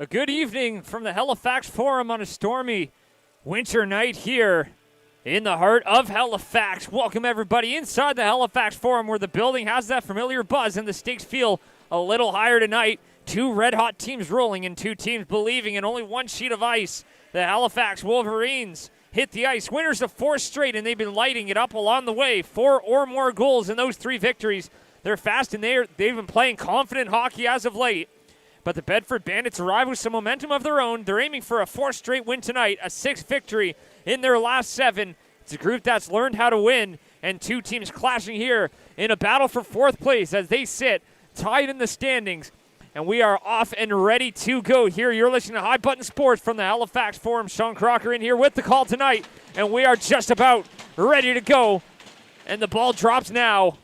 A good evening from the Halifax Forum on a stormy winter night here in the heart of Halifax. Welcome everybody inside the Halifax Forum where the building has that familiar buzz and the stakes feel a little higher tonight. Two red-hot teams rolling and two teams believing in only one sheet of ice. The Halifax Wolverines hit the ice. Winners of 4 straight, and they've been lighting it up along the way. 4 or more goals in those 3 victories. They're fast, and they've been playing confident hockey as of late. But the Bedford Bandits arrive with some momentum of their own. They're aiming for a 4th straight win tonight, a 6th victory in their last 7. It's a group that's learned how to win, and two teams clashing here in a battle for 4th place as they sit tied in the standings. And we are off and ready to go here. You're listening to High Button Sports from the Halifax Forum. Sean Crocker in here with the call tonight, and we are just about ready to go. And the ball drops now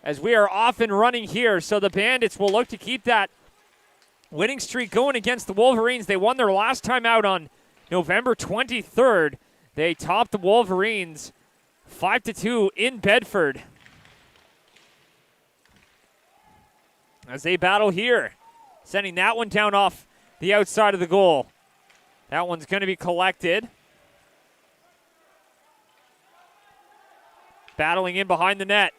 as we are off and running here. So the Bandits will look to keep that winning streak going against the Wolverines. They won their last time out on November 23rd. They topped the Wolverines 5-2 in Bedford. As they battle here, sending that one down off the outside of the goal. That one's going to be collected. Battling in behind the net.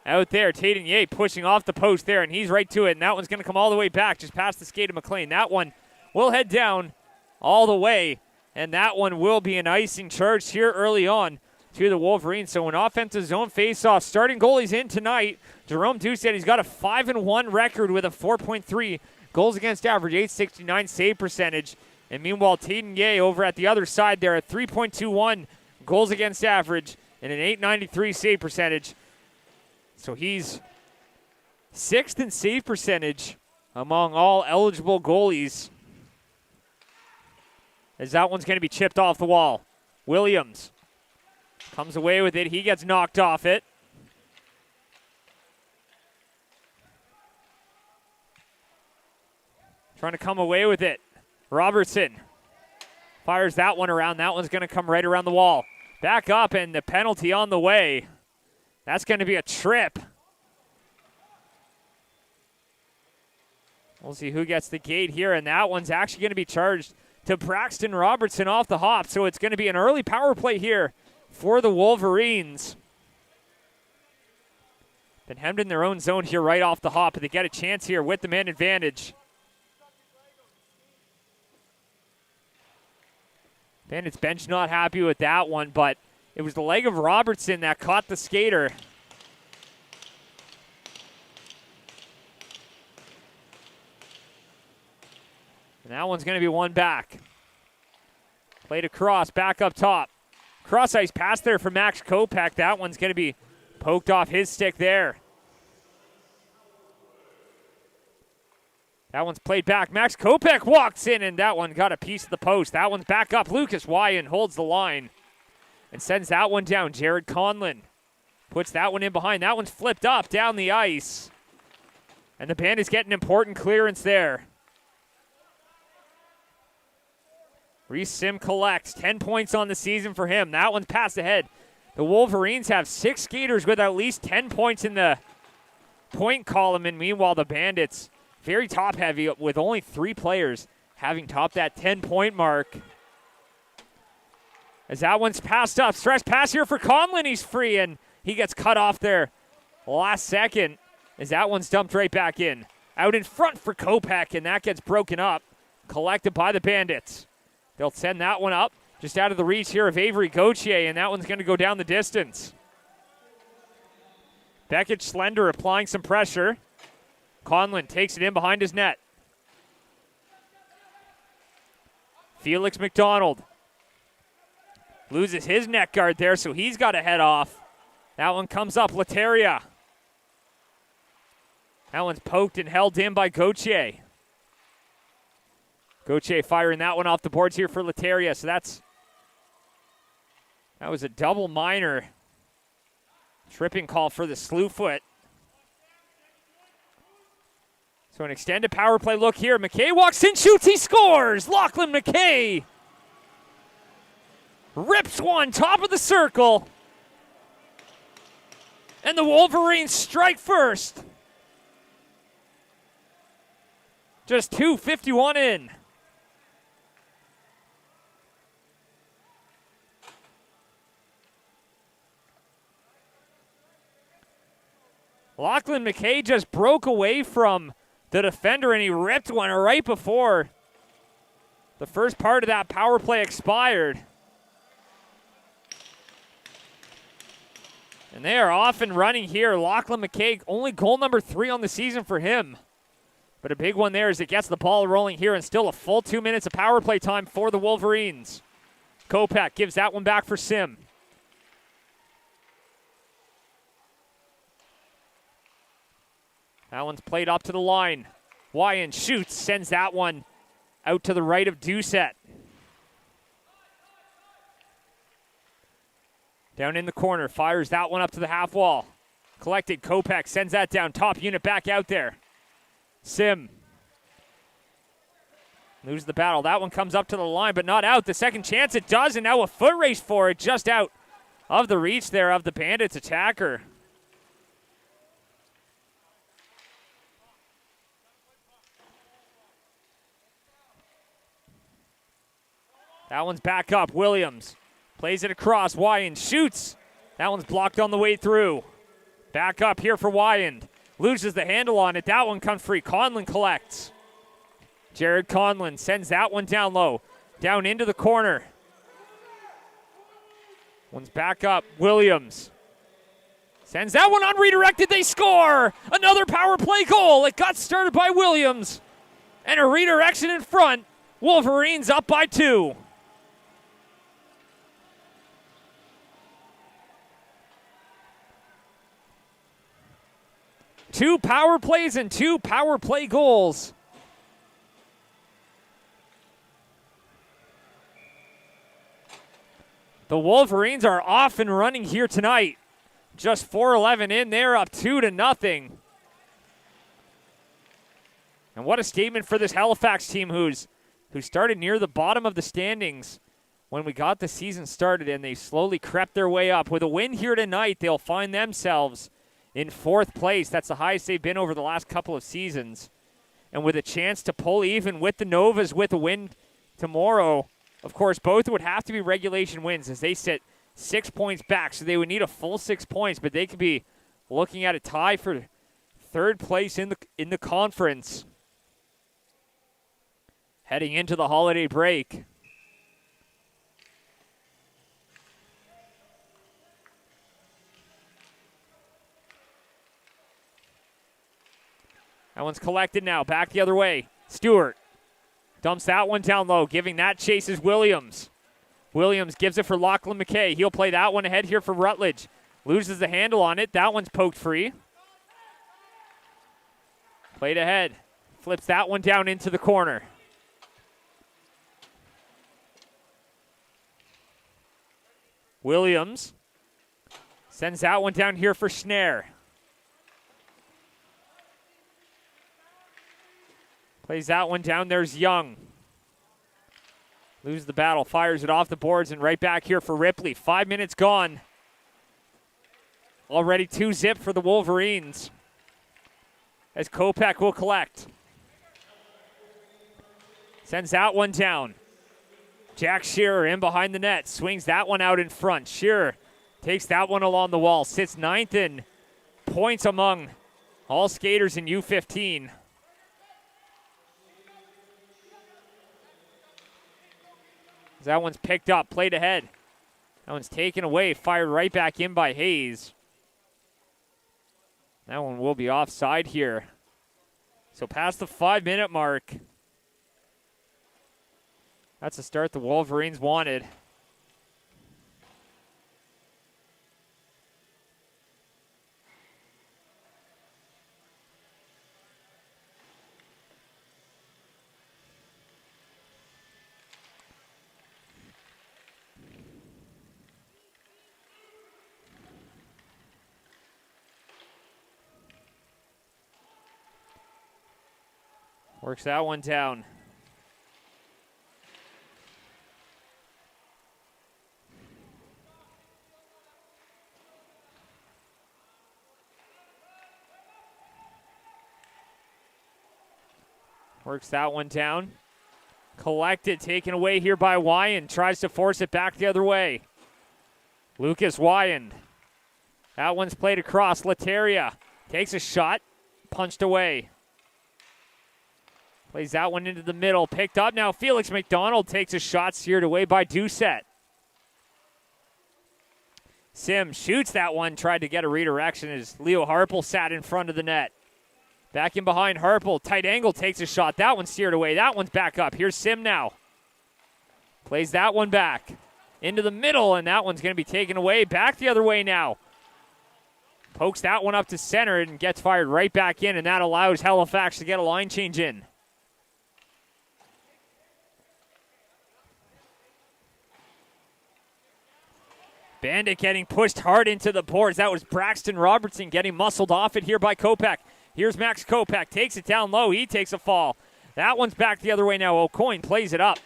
Out there, Taden Ye pushing off the post there, and he's right to it, and that one's going to come all the way back, just past the skate of McLean. That one will head down all the way, and that one will be an icing charge here early on to the Wolverines. So an offensive zone face-off. Starting goalies in tonight. Jerome Doucette, he's got a 5-1 record with a 4.3 goals against average, 869 save percentage. And meanwhile, Taden Ye over at the other side there at 3.21 goals against average and an 893 save percentage. So he's 6th in save percentage among all eligible goalies. As that one's going to be chipped off the wall. Williams comes away with it. He gets knocked off it. Trying to come away with it. Robertson fires that one around. That one's going to come right around the wall. Back up, and the penalty on the way. That's going to be a trip. We'll see who gets the gate here, and that one's actually going to be charged to Braxton Robertson off the hop, so it's going to be an early power play here for the Wolverines. Been hemmed in their own zone here right off the hop, but they get a chance here with the man advantage. Bandits bench not happy with that one, but it was the leg of Robertson that caught the skater. And that one's going to be one back. Played across, back up top. Cross ice pass there for Max Kopech. That one's going to be poked off his stick there. That one's played back. Max Kopech walks in, and that one got a piece of the post. That one's back up. Lucas Wyan holds the line and sends that one down. Jared Conlon puts that one in behind. That one's flipped up down the ice. And the Bandits get an important clearance there. Reese Sim collects 10 points on the season for him. That one's passed ahead. The Wolverines have 6 skaters with at least 10 points in the point column. And meanwhile, the Bandits very top heavy with only 3 players having topped that 10-point mark. As that one's passed up. Stretch pass here for Conlon. He's free, and he gets cut off there last second as that one's dumped right back in. Out in front for Kopech, and that gets broken up. Collected by the Bandits. They'll send that one up just out of the reach here of Avery Gauthier, and that one's going to go down the distance. Beckett Schlender applying some pressure. Conlon takes it in behind his net. Felix McDonald loses his net guard there, so he's got to head off. That one comes up, Lateria. That one's poked and held in by Gauthier. Gauthier firing that one off the boards here for Lateria, so that was a double minor. Tripping call for the Slewfoot. So an extended power play look here. McKay walks in, shoots, he scores! Lachlan McKay rips one, top of the circle. And the Wolverines strike first. Just 2:51 in. Lachlan McKay just broke away from the defender, and he ripped one right before the first part of that power play expired. And they are off and running here. Lachlan McKay, only goal number 3 on the season for him. But a big one there as it gets the ball rolling here, and still a full 2 minutes of power play time for the Wolverines. Kopech gives that one back for Sim. That one's played up to the line. Wyan shoots, sends that one out to the right of Doucette. Down in the corner, fires that one up to the half wall. Collected, Kopech sends that down, top unit back out there. Sim. Loses the battle. That one comes up to the line, but not out. The second chance it does, and now a foot race for it, just out of the reach there of the Bandits attacker. That one's back up. Williams plays it across. Wyand shoots. That one's blocked on the way through. Back up here for Wyand. Loses the handle on it. That one comes free. Conlon collects. Jared Conlon sends that one down low. Down into the corner. One's back up. Williams sends that one unredirected. They score! Another power play goal. It got started by Williams. And a redirection in front. Wolverines up by 2. Two power plays and 2 power play goals. The Wolverines are off and running here tonight. Just 4:11 in, they're up 2-0. And what a statement for this Halifax team who started near the bottom of the standings when we got the season started, and they slowly crept their way up. With a win here tonight, they'll find themselves in 4th place. That's the highest they've been over the last couple of seasons. And with a chance to pull even with the Novas with a win tomorrow, of course, both would have to be regulation wins as they sit 6 points back. So they would need a full 6 points, but they could be looking at a tie for 3rd place in the conference heading into the holiday break. That one's collected now. Back the other way. Stewart dumps that one down low. Giving that chase is Williams. Williams gives it for Lachlan McKay. He'll play that one ahead here for Rutledge. Loses the handle on it. That one's poked free. Played ahead. Flips that one down into the corner. Williams sends that one down here for Schnare. Plays that one down. There's Young. Loses the battle. Fires it off the boards and right back here for Ripley. 5 minutes gone. Already 2-0 for the Wolverines. As Kopech will collect. Sends that one down. Jack Shearer in behind the net. Swings that one out in front. Shearer takes that one along the wall. Sits 9th in points among all skaters in U15. That one's picked up, played ahead. That one's taken away, fired right back in by Hayes. That one will be offside here. So past the 5-minute mark. That's the start the Wolverines wanted. Works that one down. Works that one down. Collected, taken away here by Wyand. Tries to force it back the other way. Lucas Wyand. That one's played across. Lateria takes a shot. Punched away. Plays that one into the middle. Picked up now. Felix McDonald takes a shot. Steered away by Doucette. Sim shoots that one. Tried to get a redirection as Leo Harpel sat in front of the net. Back in behind Harpel. Tight angle takes a shot. That one's steered away. That one's back up. Here's Sim now. Plays that one back. Into the middle, and that one's going to be taken away. Back the other way now. Pokes that one up to center and gets fired right back in, and that allows Halifax to get a line change in. Bandit getting pushed hard into the boards. That was Braxton Robertson getting muscled off it here by Kopech. Here's Max Kopech. Takes it down low. He takes a fall. That one's back the other way now. O'Coin plays it up.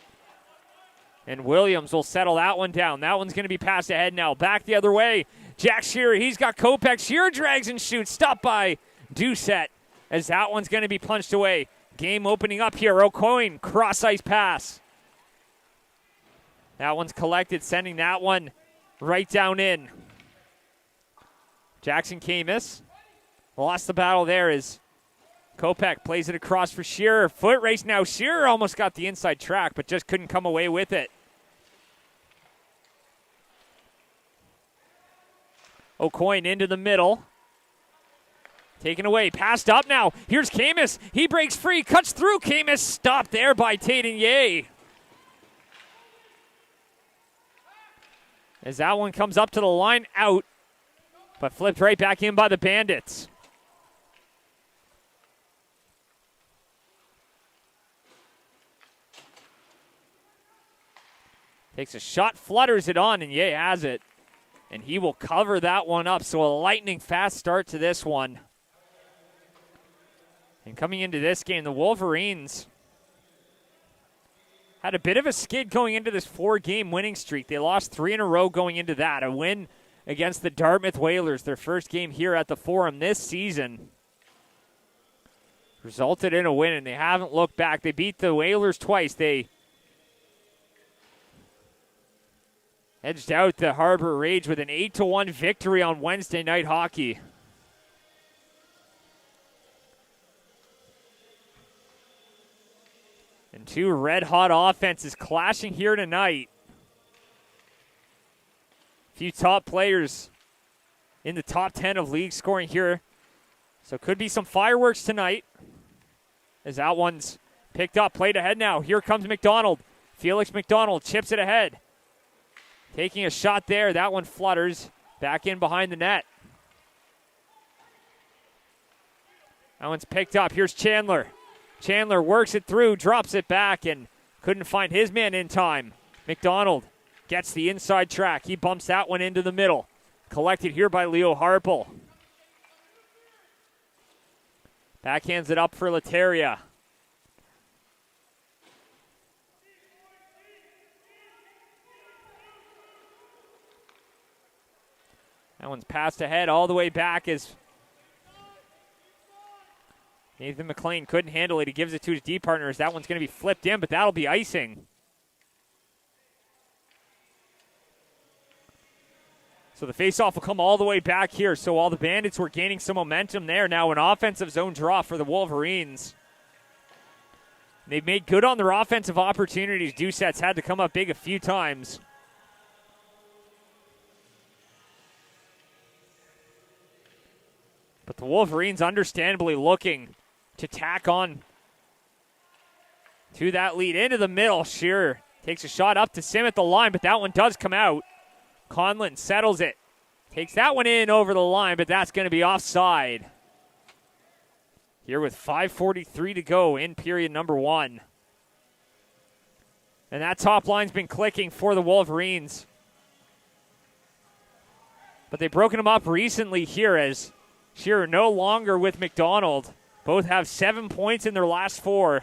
And Williams will settle that one down. That one's going to be passed ahead now. Back the other way. Jack Shearer, he's got Kopech. Shearer drags and shoots. Stopped by Doucette as that one's going to be punched away. Game opening up here. O'Coin, cross-ice pass. That one's collected, sending that one right down in. Jackson Camus lost the battle there as Kopech plays it across for Shearer. Foot race now. Shearer almost got the inside track, but just couldn't come away with it. O'Coin into the middle. Taken away. Passed up now. Here's Camus. He breaks free. Cuts through. Camus stopped there by Taitanier. As that one comes up to the line, out. But flipped right back in by the Bandits. Takes a shot, flutters it on, and Ye has it. And he will cover that one up. So a lightning fast start to this one. And coming into this game, the Wolverines had a bit of a skid going into this 4-game winning streak. They lost 3 in a row going into that. A win against the Dartmouth Whalers, their first game here at the Forum this season, resulted in a win, and they haven't looked back. They beat the Whalers twice. They edged out the Harbor Rage with an 8-1 victory on Wednesday Night Hockey. And 2 red-hot offenses clashing here tonight. A few top players in the top 10 of league scoring here. So could be some fireworks tonight. As that one's picked up, played ahead now. Here comes McDonald. Felix McDonald chips it ahead. Taking a shot there. That one flutters back in behind the net. That one's picked up. Here's Chandler. Chandler works it through, drops it back, and couldn't find his man in time. McDonald gets the inside track. He bumps that one into the middle. Collected here by Leo Harpel. Backhands it up for Lateria. That one's passed ahead all the way back as Nathan McLean couldn't handle it. He gives it to his D partners. That one's going to be flipped in, but that'll be icing. So the faceoff will come all the way back here. So all the Bandits were gaining some momentum there. Now an offensive zone draw for the Wolverines. They've made good on their offensive opportunities. Doucette's had to come up big a few times. But the Wolverines understandably looking to tack on to that lead. Into the middle. Shearer takes a shot up to Sim at the line, but that one does come out. Conlon settles it. Takes that one in over the line, but that's going to be offside. Here with 5:43 to go in period number 1. And that top line's been clicking for the Wolverines. But they've broken them up recently here as Shearer no longer with McDonald. Both have 7 points in their last 4.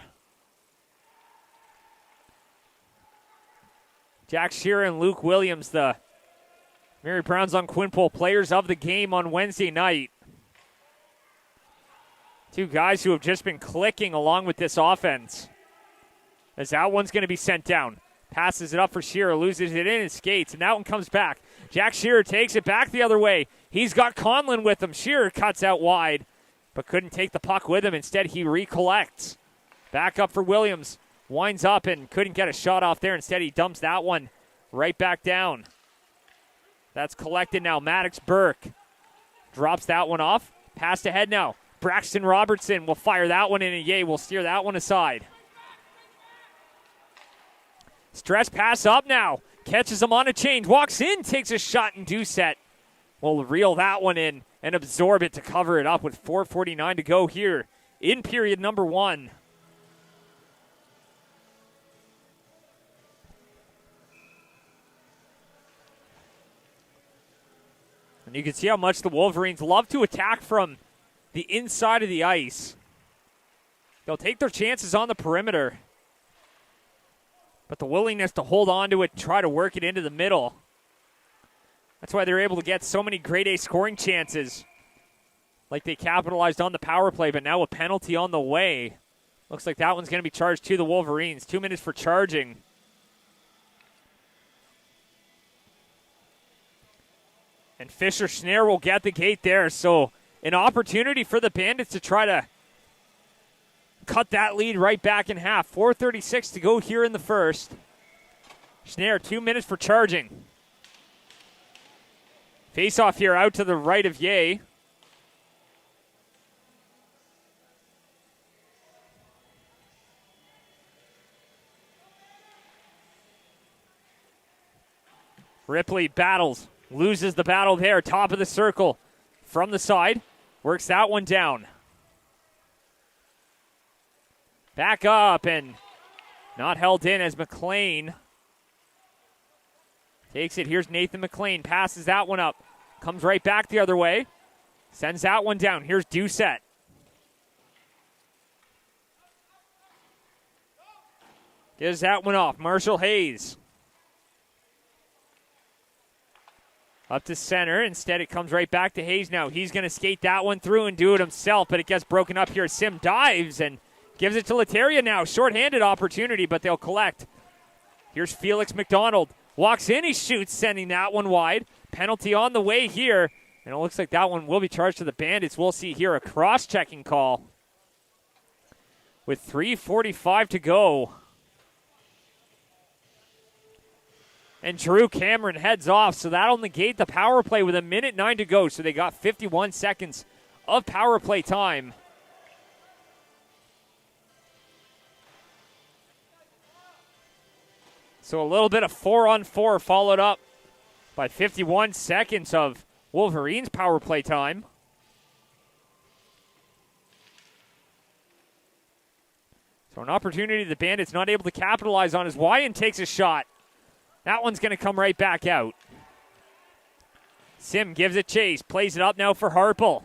Jack Shearer and Luke Williams, the Mary Browns on Quinpool players of the game on Wednesday night. Two guys who have just been clicking along with this offense. As that one's going to be sent down. Passes it up for Shearer, loses it in and skates, and that one comes back. Jack Shearer takes it back the other way. He's got Conlon with him. Shearer cuts out wide, but couldn't take the puck with him. Instead, he recollects. Back up for Williams. Winds up and couldn't get a shot off there. Instead, he dumps that one right back down. That's collected now. Maddox Burke drops that one off. Passed ahead now. Braxton Robertson will fire that one in, and Yeh will steer that one aside. Stretch pass up now. Catches him on a change. Walks in, takes a shot, and Doucette will reel that one in and absorb it to cover it up with 4:49 to go here in period number 1. And you can see how much the Wolverines love to attack from the inside of the ice. They'll take their chances on the perimeter. But the willingness to hold on to it and try to work it into the middle. That's why they're able to get so many grade A scoring chances. Like they capitalized on the power play, but now a penalty on the way. Looks like that one's going to be charged to the Wolverines. 2 minutes for charging. And Fisher Schneier will get the gate there. So an opportunity for the Bandits to try to cut that lead right back in half. 4:36 to go here in the first. Schneier, 2 minutes for charging. Face-off here out to the right of Yeh. Ripley battles, loses the battle there, top of the circle from the side, works that one down. Back up and not held in as McLean takes it. Here's Nathan McLean, passes that one up, comes right back the other way, sends that one down. Here's Doucette. Gives that one off. Marshall Hayes. Up to center. Instead, it comes right back to Hayes now. He's going to skate that one through and do it himself, but it gets broken up here. Sim dives and gives it to Lateria now. Short-handed opportunity, but they'll collect. Here's Felix McDonald. Walks in, he shoots, sending that one wide. Penalty on the way here, and it looks like that one will be charged to the Bandits. We'll see here a cross-checking call with 3:45 to go. And Drew Cameron heads off, so that'll negate the power play with 1:09 to go. So they got 51 seconds of power play time. So a little bit of 4-on-4 followed up by 51 seconds of Wolverines power play time. So an opportunity the Bandits not able to capitalize on as Wyan takes a shot. That one's going to come right back out. Sim gives it chase, plays it up now for Harpel.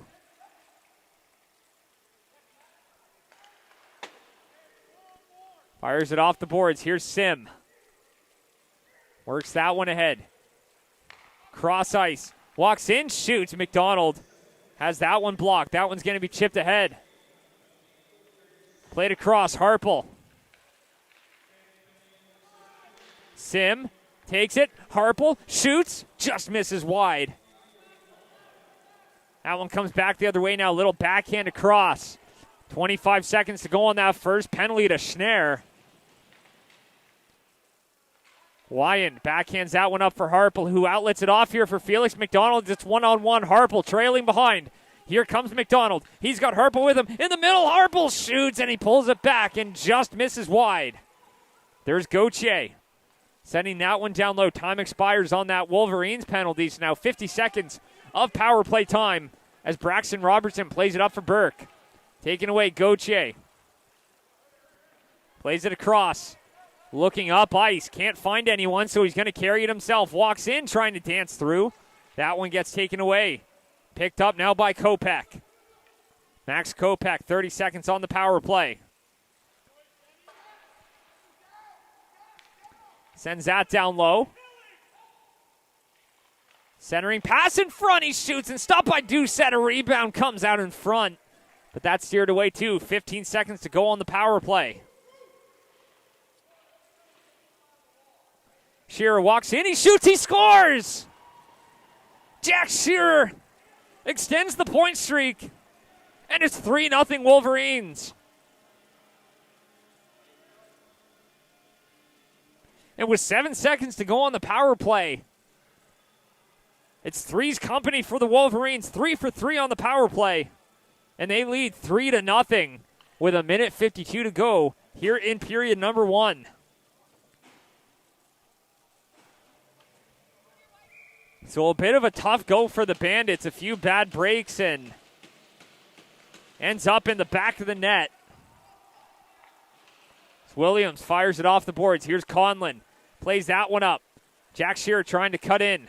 Fires it off the boards. Here's Sim. Works that one ahead. Cross ice. Walks in, shoots. McDonald has that one blocked. That one's going to be chipped ahead. Played across. Harpel. Sim takes it. Harpel shoots. Just misses wide. That one comes back the other way now. Little backhand across. 25 seconds to go on that first. Penalty to Schneier. Wyan backhands that one up for Harpel, who outlets it off here for Felix McDonald. It's one-on-one. Harpel trailing behind. Here comes McDonald. He's got Harpel with him. In the middle, Harpel shoots, and he pulls it back and just misses wide. There's Gauthier. Sending that one down low. Time expires on that Wolverines penalty. So now 50 seconds of power play time as Braxton Robertson plays it up for Burke. Taking away Gauthier. Plays it across. Looking up ice. Can't find anyone, so he's going to carry it himself. Walks in, trying to dance through. That one gets taken away. Picked up now by Kopech. Max Kopech, 30 seconds on the power play. Sends that down low. Centering pass in front. He shoots and stopped by Doucette. A rebound comes out in front. But that's steered away too. 15 seconds to go on the power play. Shearer walks in, he shoots, he scores! Jack Shearer extends the point streak, and it's 3-0 Wolverines. And with 7 seconds to go on the power play, it's three's company for the Wolverines. 3 for 3 on the power play. And they lead 3-0 with 1:52 to go here in period number 1. So a bit of a tough go for the Bandits. A few bad breaks and ends up in the back of the net. Williams fires it off the boards. Here's Conlon. Plays that one up. Jack Shearer trying to cut in.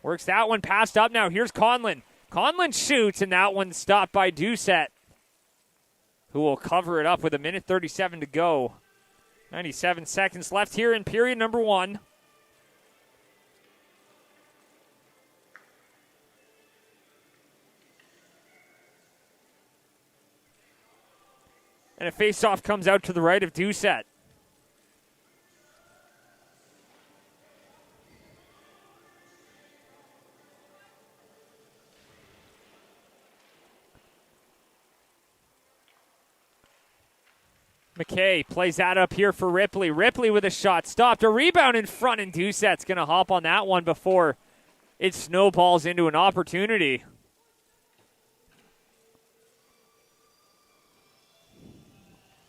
Works that one passed up now. Here's Conlon. Conlon shoots, and that one's stopped by Doucette, who will cover it up with 1:37 to go. 97 seconds left here in period number 1. And a face-off comes out to the right of Doucette. McKay plays that up here for Ripley. Ripley with a shot stopped. A rebound in front, and Doucette's going to hop on that one before it snowballs into an opportunity.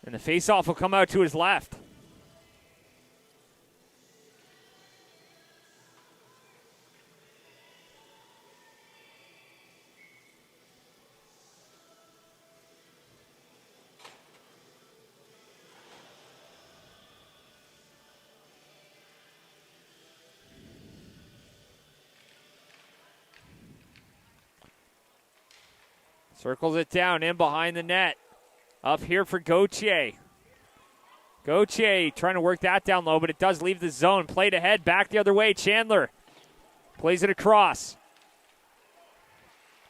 And the faceoff will come out to his left. Circles it down in behind the net. Up here for Gauthier. Gauthier trying to work that down low, but it does leave the zone. Played ahead, back the other way. Chandler plays it across.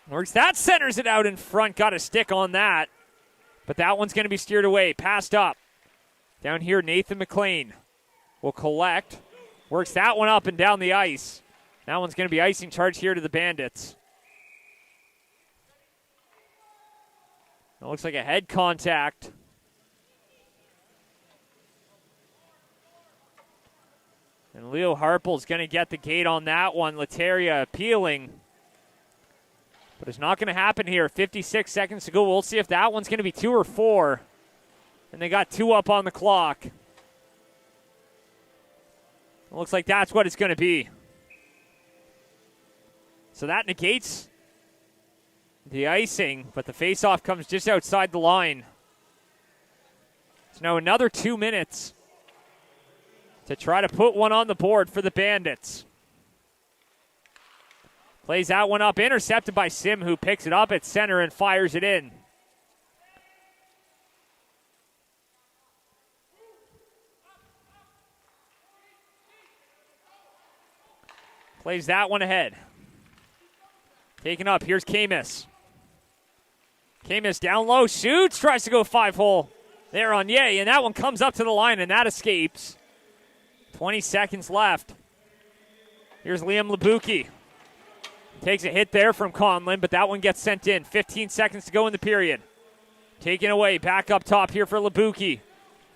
Works that, centers it out in front. Got a stick on that. But that one's going to be steered away. Passed up. Down here, Nathan McLean will collect. Works that one up and down the ice. That one's going to be icing charge here to the Bandits. It looks like a head contact. And Leo Harpel's going to get the gate on that one. Lateria appealing. But it's not going to happen here. 56 seconds to go. We'll see if that one's going to be 2 or 4. And they got 2 up on the clock. It looks like that's what it's going to be. So that negates the icing, but the faceoff comes just outside the line. So now another 2 minutes to try to put one on the board for the Bandits. Plays that one up, intercepted by Sim, who picks it up at center and fires it in. Plays that one ahead. Taken up, here's Camus. Camus down low, shoots, tries to go 5-hole there on Ye, and that one comes up to the line, and that escapes. 20 seconds left. Here's Liam Labuki. Takes a hit there from Conlon, but that one gets sent in. 15 seconds to go in the period. Taken away, back up top here for Labuki.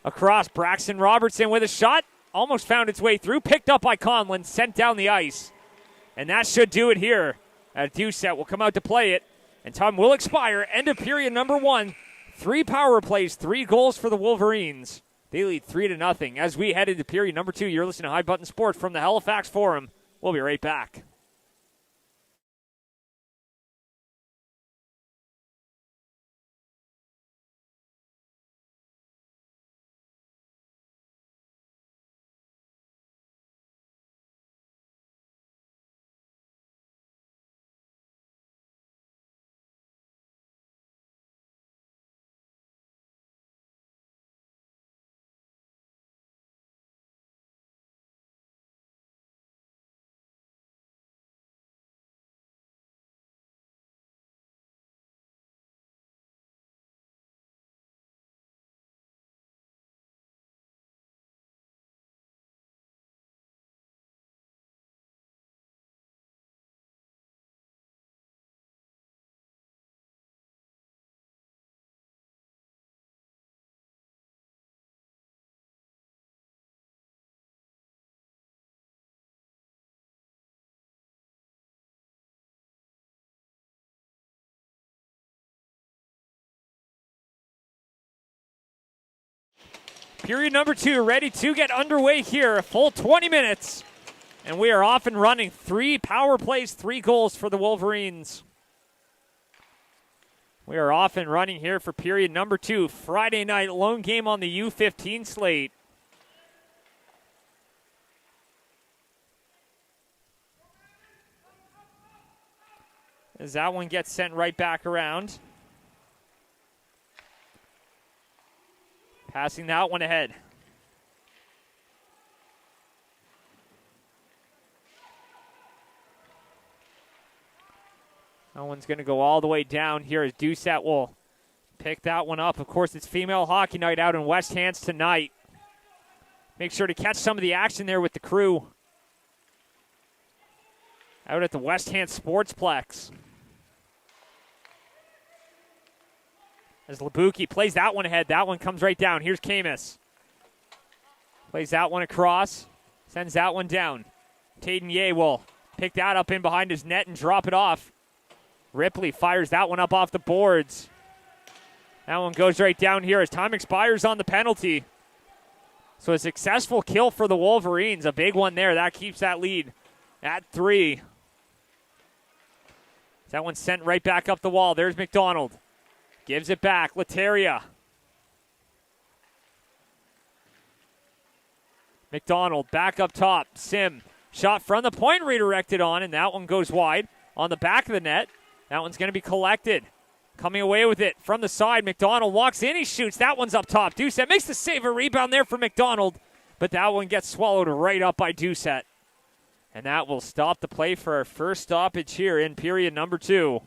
Across, Braxton Robertson with a shot. Almost found its way through, picked up by Conlon, sent down the ice. And that should do it here. Doucette will come out to play it. And time will expire. End of period number 1. 3 power plays, 3 goals for the Wolverines. They lead 3-0. As we head into period number 2, you're listening to High Button Sports from the Halifax Forum. We'll be right back. Period number 2 ready to get underway here. A full 20 minutes. And we are off and running. 3 power plays, 3 goals for the Wolverines. We are off and running here for period number 2. Friday night lone game on the U15 slate. As that one gets sent right back around. Passing that one ahead. That one's going to go all the way down here as Doucette will pick that one up. Of course, it's female hockey night out in West Hants tonight. Make sure to catch some of the action there with the crew out at the West Hants Sportsplex. As Labuki plays that one ahead. That one comes right down. Here's Camus. Plays that one across. Sends that one down. Taydenier will pick that up in behind his net and drop it off. Ripley fires that one up off the boards. That one goes right down here as time expires on the penalty. So a successful kill for the Wolverines. A big one there. That keeps that lead at 3. That one's sent right back up the wall. There's McDonald. Gives it back. Lateria. McDonald back up top. Sim. Shot from the point redirected on, and that one goes wide on the back of the net. That one's going to be collected. Coming away with it from the side. McDonald walks in. He shoots. That one's up top. Doucette makes the save. A rebound there for McDonald. But that one gets swallowed right up by Doucette. And that will stop the play for our first stoppage here in period number 2.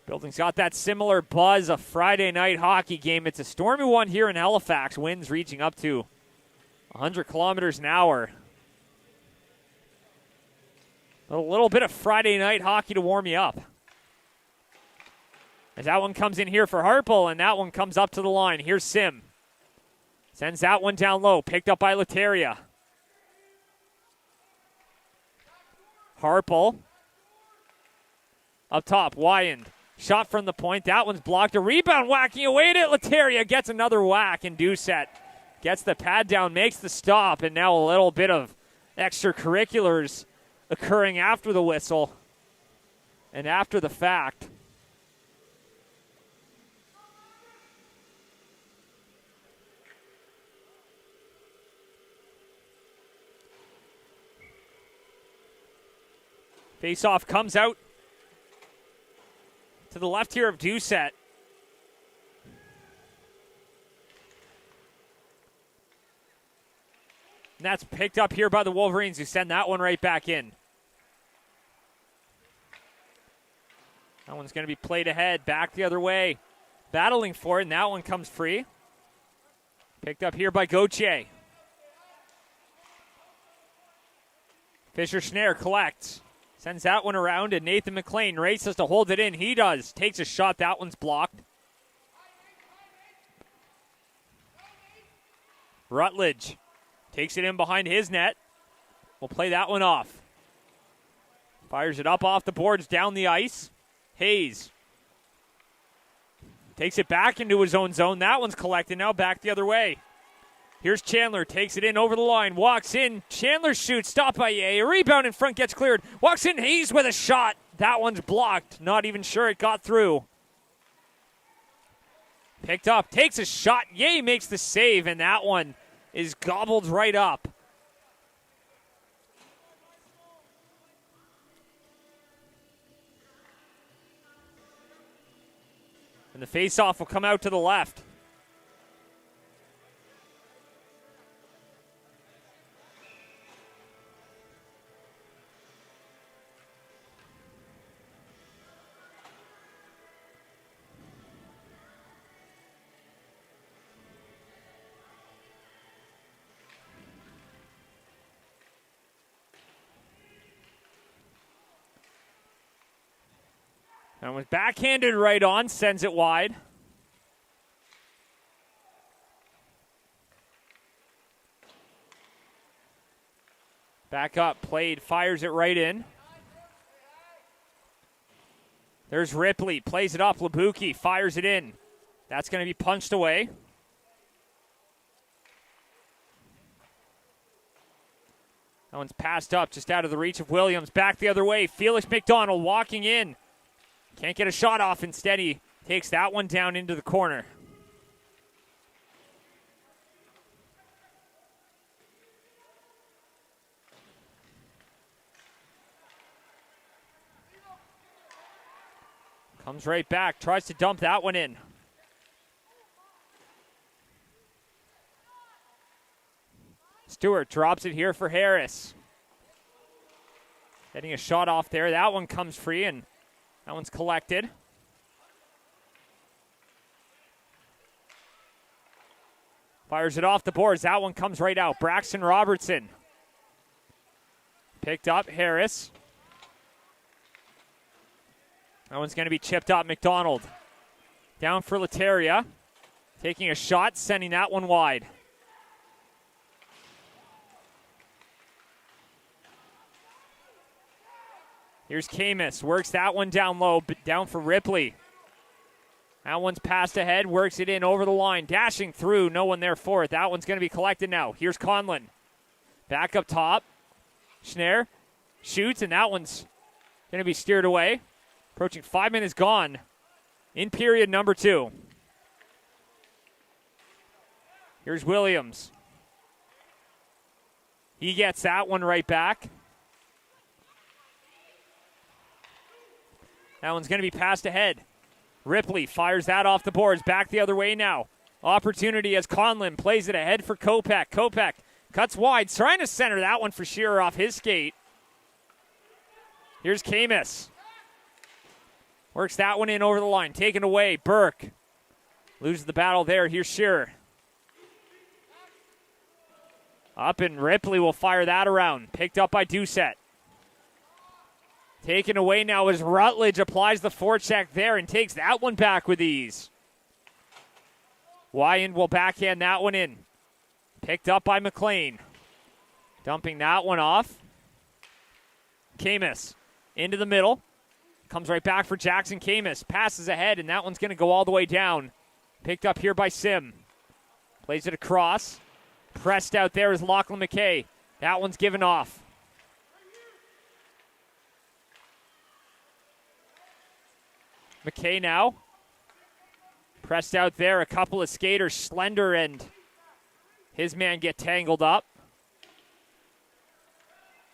Building's got that similar buzz, a Friday night hockey game. It's a stormy one here in Halifax. Winds reaching up to 100 kilometers an hour. A little bit of Friday night hockey to warm you up. As that one comes in here for Harple, and that one comes up to the line. Here's Sim. Sends that one down low, picked up by Lateria. Harple. Up top, Wyand. Shot from the point. That one's blocked. A rebound whacking away at it. Lateria gets another whack, and Doucette gets the pad down, makes the stop, and now a little bit of extracurriculars occurring after the whistle and after the fact. Face-off comes out to the left here of Doucette. And that's picked up here by the Wolverines, who send that one right back in. That one's going to be played ahead, back the other way. Battling for it, and that one comes free. Picked up here by Gauthier. Fisher-Schneier collects. Sends that one around, and Nathan McLean races to hold it in. He does. Takes a shot. That one's blocked. Rutledge takes it in behind his net. We'll play that one off. Fires it up off the boards, down the ice. Hayes takes it back into his own zone. That one's collected now, back the other way. Here's Chandler, takes it in over the line, walks in. Chandler shoots, stopped by Ye. A rebound in front gets cleared. Walks in, Hayes with a shot. That one's blocked. Not even sure it got through. Picked up, takes a shot. Ye makes the save, and that one is gobbled right up. And the face-off will come out to the left. And was backhanded right on, sends it wide. Back up, played, fires it right in. There's Ripley, plays it up, Labuki, fires it in. That's going to be punched away. That one's passed up, just out of the reach of Williams. Back the other way. Felix McDonald walking in. Can't get a shot off. Instead, he takes that one down into the corner. Comes right back. Tries to dump that one in. Stewart drops it here for Harris. Getting a shot off there. That one comes free, and that one's collected. Fires it off the boards. That one comes right out. Braxton Robertson. Picked up. Harris. That one's going to be chipped up. McDonald. Down for Lateria. Taking a shot, sending that one wide. Here's Camus, works that one down low, but down for Ripley. That one's passed ahead, works it in over the line, dashing through, no one there for it. That one's going to be collected now. Here's Conlon. Back up top. Schnarr shoots, and that one's going to be steered away. Approaching 5 minutes gone in period number 2. Here's Williams. He gets that one right back. That one's going to be passed ahead. Ripley fires that off the boards. Back the other way now. Opportunity as Conlon plays it ahead for Kopech. Kopech cuts wide, trying to center that one for Shearer off his skate. Here's Camus. Works that one in over the line. Taken away. Burke loses the battle there. Here's Shearer. Up, and Ripley will fire that around. Picked up by Doucette. Taken away now as Rutledge applies the forecheck there and takes that one back with ease. Wyand will backhand that one in. Picked up by McLean. Dumping that one off. Camus into the middle. Comes right back for Jackson Camus. Passes ahead, and that one's going to go all the way down. Picked up here by Sim. Plays it across. Pressed out there is Lachlan McKay. That one's given off. McKay now. Pressed out there. A couple of skaters, Slender and his man get tangled up.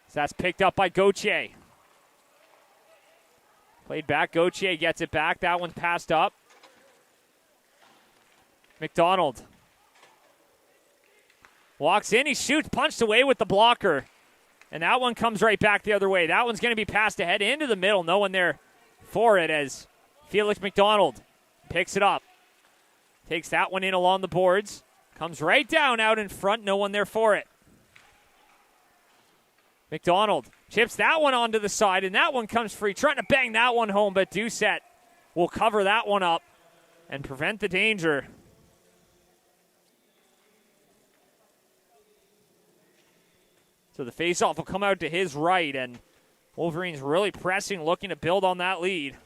So that's picked up by Gauthier. Played back. Gauthier gets it back. That one's passed up. McDonald. Walks in. He shoots. Punched away with the blocker. And that one comes right back the other way. That one's going to be passed ahead into the middle. No one there for it as Felix McDonald picks it up. Takes that one in along the boards. Comes right down out in front. No one there for it. McDonald chips that one onto the side, and that one comes free. Trying to bang that one home, but Doucette will cover that one up and prevent the danger. So the faceoff will come out to his right, and Wolverines really pressing, looking to build on that lead.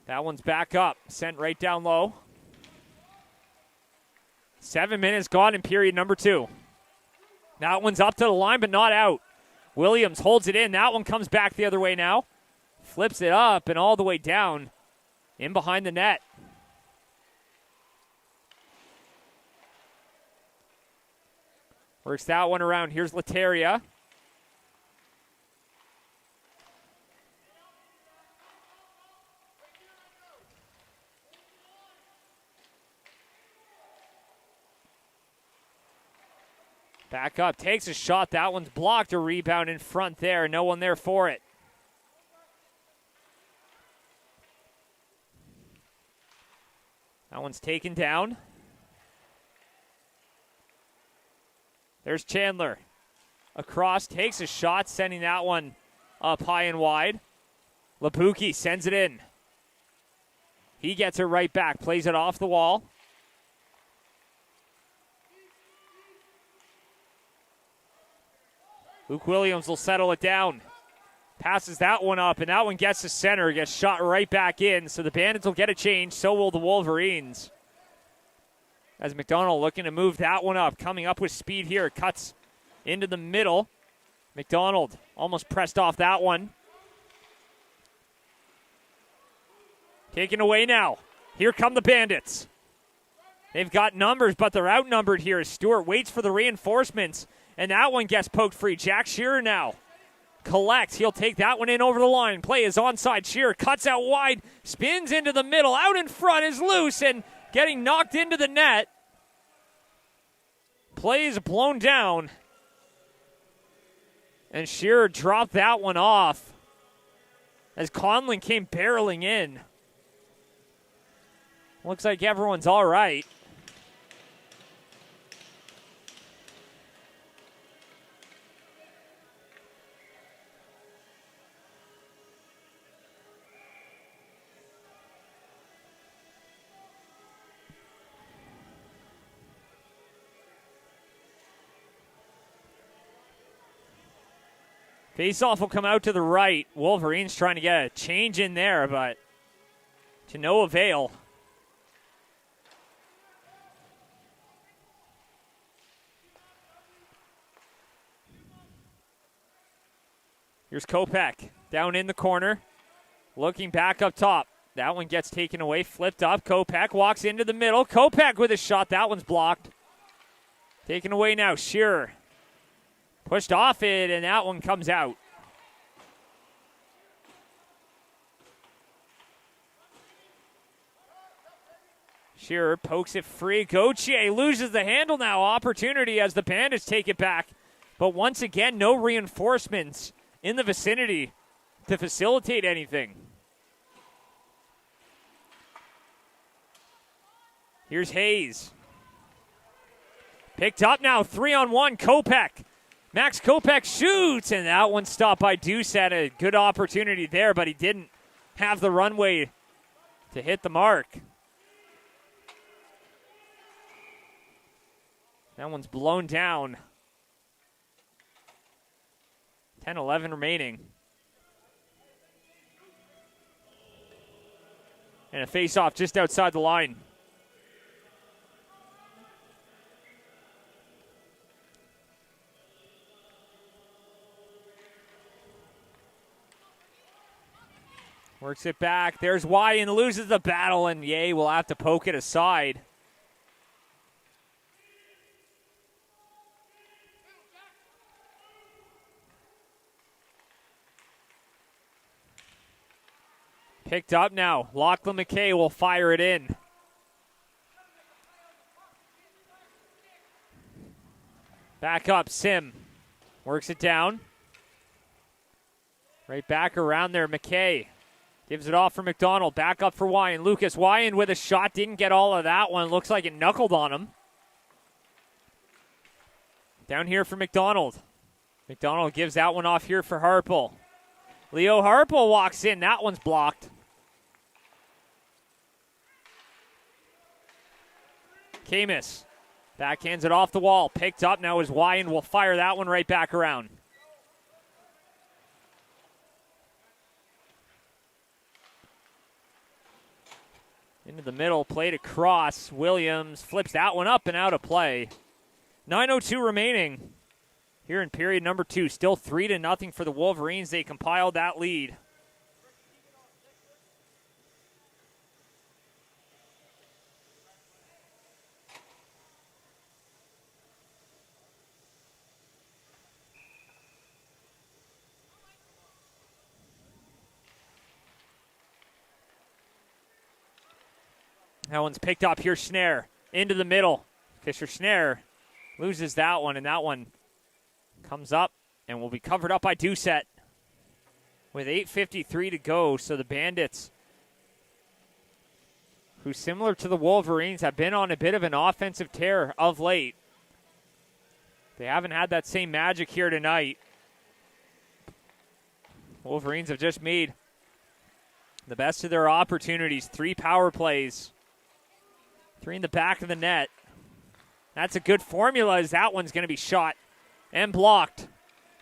That one's back up, sent right down low. 7 minutes gone in period number 2. That one's up to the line, but not out. Williams holds it in. That one comes back the other way now. Flips it up and all the way down in behind the net. Works that one around. Here's Lateria. Back up, takes a shot. That one's blocked. A rebound in front there. No one there for it. That one's taken down. There's Chandler. Across, takes a shot, sending that one up high and wide. Lapuki sends it in. He gets it right back, plays it off the wall. Luke Williams will settle it down. Passes that one up, and that one gets to center, gets shot right back in. So the Bandits will get a change, so will the Wolverines. As McDonald looking to move that one up, coming up with speed here, cuts into the middle. McDonald almost pressed off that one. Taken away now. Here come the Bandits. They've got numbers, but they're outnumbered here as Stewart waits for the reinforcements, and that one gets poked free. Jack Shearer now collects. He'll take that one in over the line. Play is onside. Shearer cuts out wide, spins into the middle. Out in front is loose and getting knocked into the net. Play is blown down. And Shearer dropped that one off as Conlon came barreling in. Looks like everyone's all right. Face-off will come out to the right. Wolverines trying to get a change in there, but to no avail. Here's Kopech down in the corner, looking back up top. That one gets taken away, flipped up. Kopech walks into the middle. Kopech with a shot. That one's blocked. Taken away now, Shearer. Pushed off it, and that one comes out. Shearer pokes it free. Gauthier loses the handle now. Opportunity as the Bandits take it back. But once again, no reinforcements in the vicinity to facilitate anything. Here's Hayes. Picked up now, 3-on-1, Kopech. Max Kopech shoots, and that one stopped by Doucette. A good opportunity there, but he didn't have the runway to hit the mark. That one's blown down. 10-11 remaining. And a face-off just outside the line. Works it back. There's Wyan, loses the battle, and Ye will have to poke it aside. Picked up now. Lachlan McKay will fire it in. Back up, Sim. Works it down. Right back around there, McKay. Gives it off for McDonald. Back up for Wyan. Lucas Wyan with a shot. Didn't get all of that one. Looks like it knuckled on him. Down here for McDonald. McDonald gives that one off here for Harpel. Leo Harpel walks in. That one's blocked. Camus backhands it off the wall. Picked up now as Wyan will fire that one right back around. Into the middle, played across. Williams flips that one up and out of play. 9:02 remaining here in period number 2. Still 3-0 for the Wolverines. They compiled that lead. That one's picked up here, Snare. Into the middle. Fisher Snare loses that one, and that one comes up and will be covered up by Doucette with 8:53 to go. So the Bandits, who similar to the Wolverines have been on a bit of an offensive tear of late. They haven't had that same magic here tonight. Wolverines have just made the best of their opportunities. 3 power plays. 3 in the back of the net. That's a good formula as that one's going to be shot and blocked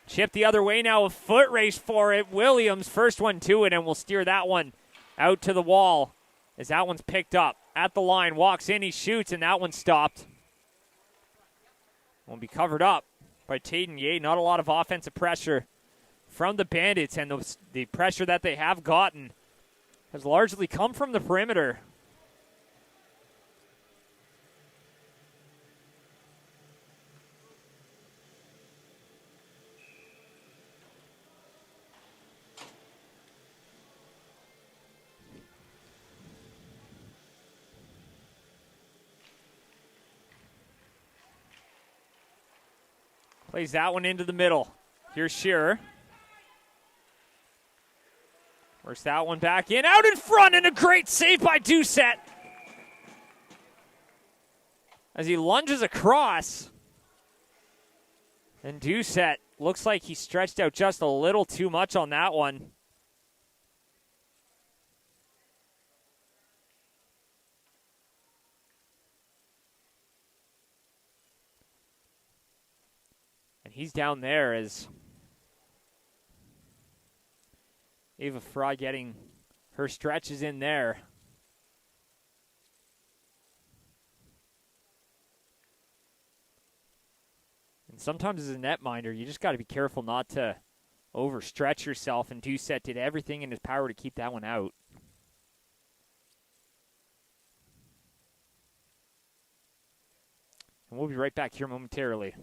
Chip the other way now, a foot race for it. Williams, first one to it, and will steer that one out to the wall as that one's picked up. At the line, walks in, he shoots, and that one's stopped. Will be covered up by Tayden Yeh. Not a lot of offensive pressure from the Bandits, and the pressure that they have gotten has largely come from the perimeter. Plays that one into the middle. Here's Shearer. Works that one back in. Out in front, and a great save by Doucette. As he lunges across. And Doucette looks like he stretched out just a little too much on that one. He's down there as Ava Fry getting her stretches in there. And sometimes as a netminder, you just got to be careful not to overstretch yourself, and Doucette did everything in his power to keep that one out. And we'll be right back here momentarily.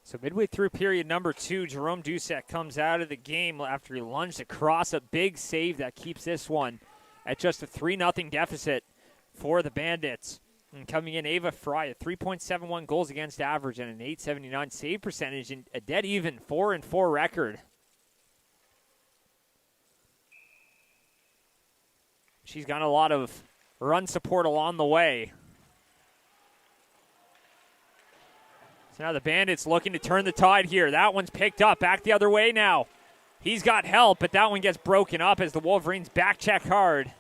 So midway through period number 2, Jerome Doucette comes out of the game after he lunged across a big save that keeps this one at just a 3-0 deficit for the Bandits. And coming in, Ava Fry at 3.71 goals against average and an .879 save percentage and a dead even 4-4 record. She's got a lot of run support along the way. So now the Bandits looking to turn the tide here. That one's picked up. Back the other way now. He's got help, but that one gets broken up as the Wolverines back check hard.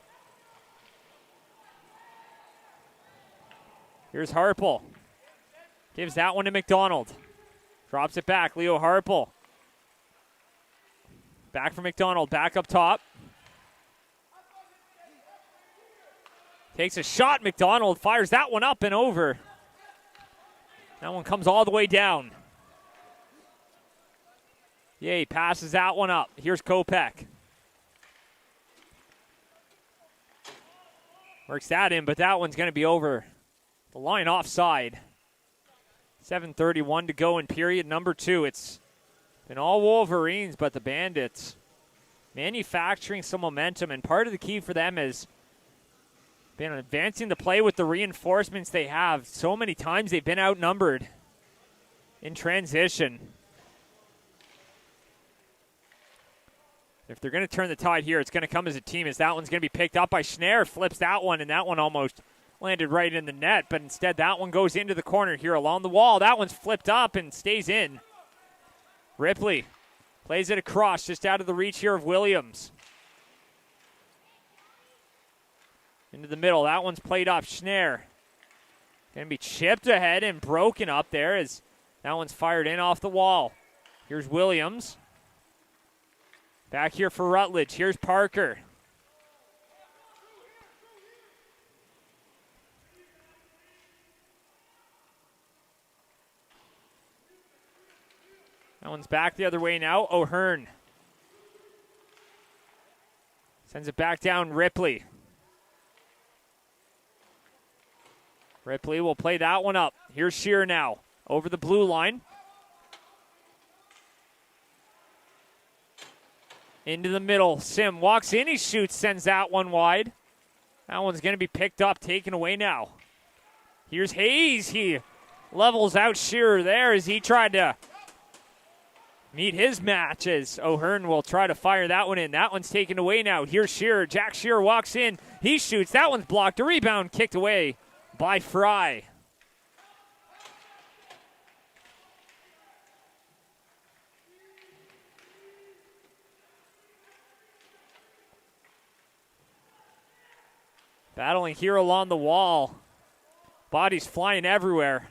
Here's Harple. Gives that one to McDonald. Drops it back. Leo Harple. Back for McDonald. Back up top. Takes a shot. McDonald fires that one up and over. That one comes all the way down. Yay, passes that one up. Here's Kopech. Works that in, but that one's going to be over the line offside. 7:31 to go in period number 2. It's been all Wolverines, but the Bandits manufacturing some momentum, and part of the key for them has been advancing the play with the reinforcements they have. So many times they've been outnumbered in transition. If they're going to turn the tide here, it's going to come as a team, as that one's going to be picked up by Schnarr. Flips that one, and that one almost landed right in the net, but instead that one goes into the corner here along the wall. That one's flipped up and stays in. Ripley plays it across, just out of the reach here of Williams. Into the middle, that one's played up. Schnarr going to be chipped ahead and broken up there as that one's fired in off the wall. Here's Williams. Back here for Rutledge. Here's Parker. That one's back the other way now. O'Hearn sends it back down. Ripley. Ripley will play that one up. Here's Shear now. Over the blue line. Into the middle. Sim walks in. He shoots. Sends that one wide. That one's going to be picked up. Taken away now. Here's Hayes. He levels out Shearer there as he tried to meet his match, as O'Hearn will try to fire that one in. That one's taken away now. Here's Shearer. Jack Shearer walks in. He shoots. That one's blocked. A rebound kicked away by Fry. Battling here along the wall. Bodies flying everywhere.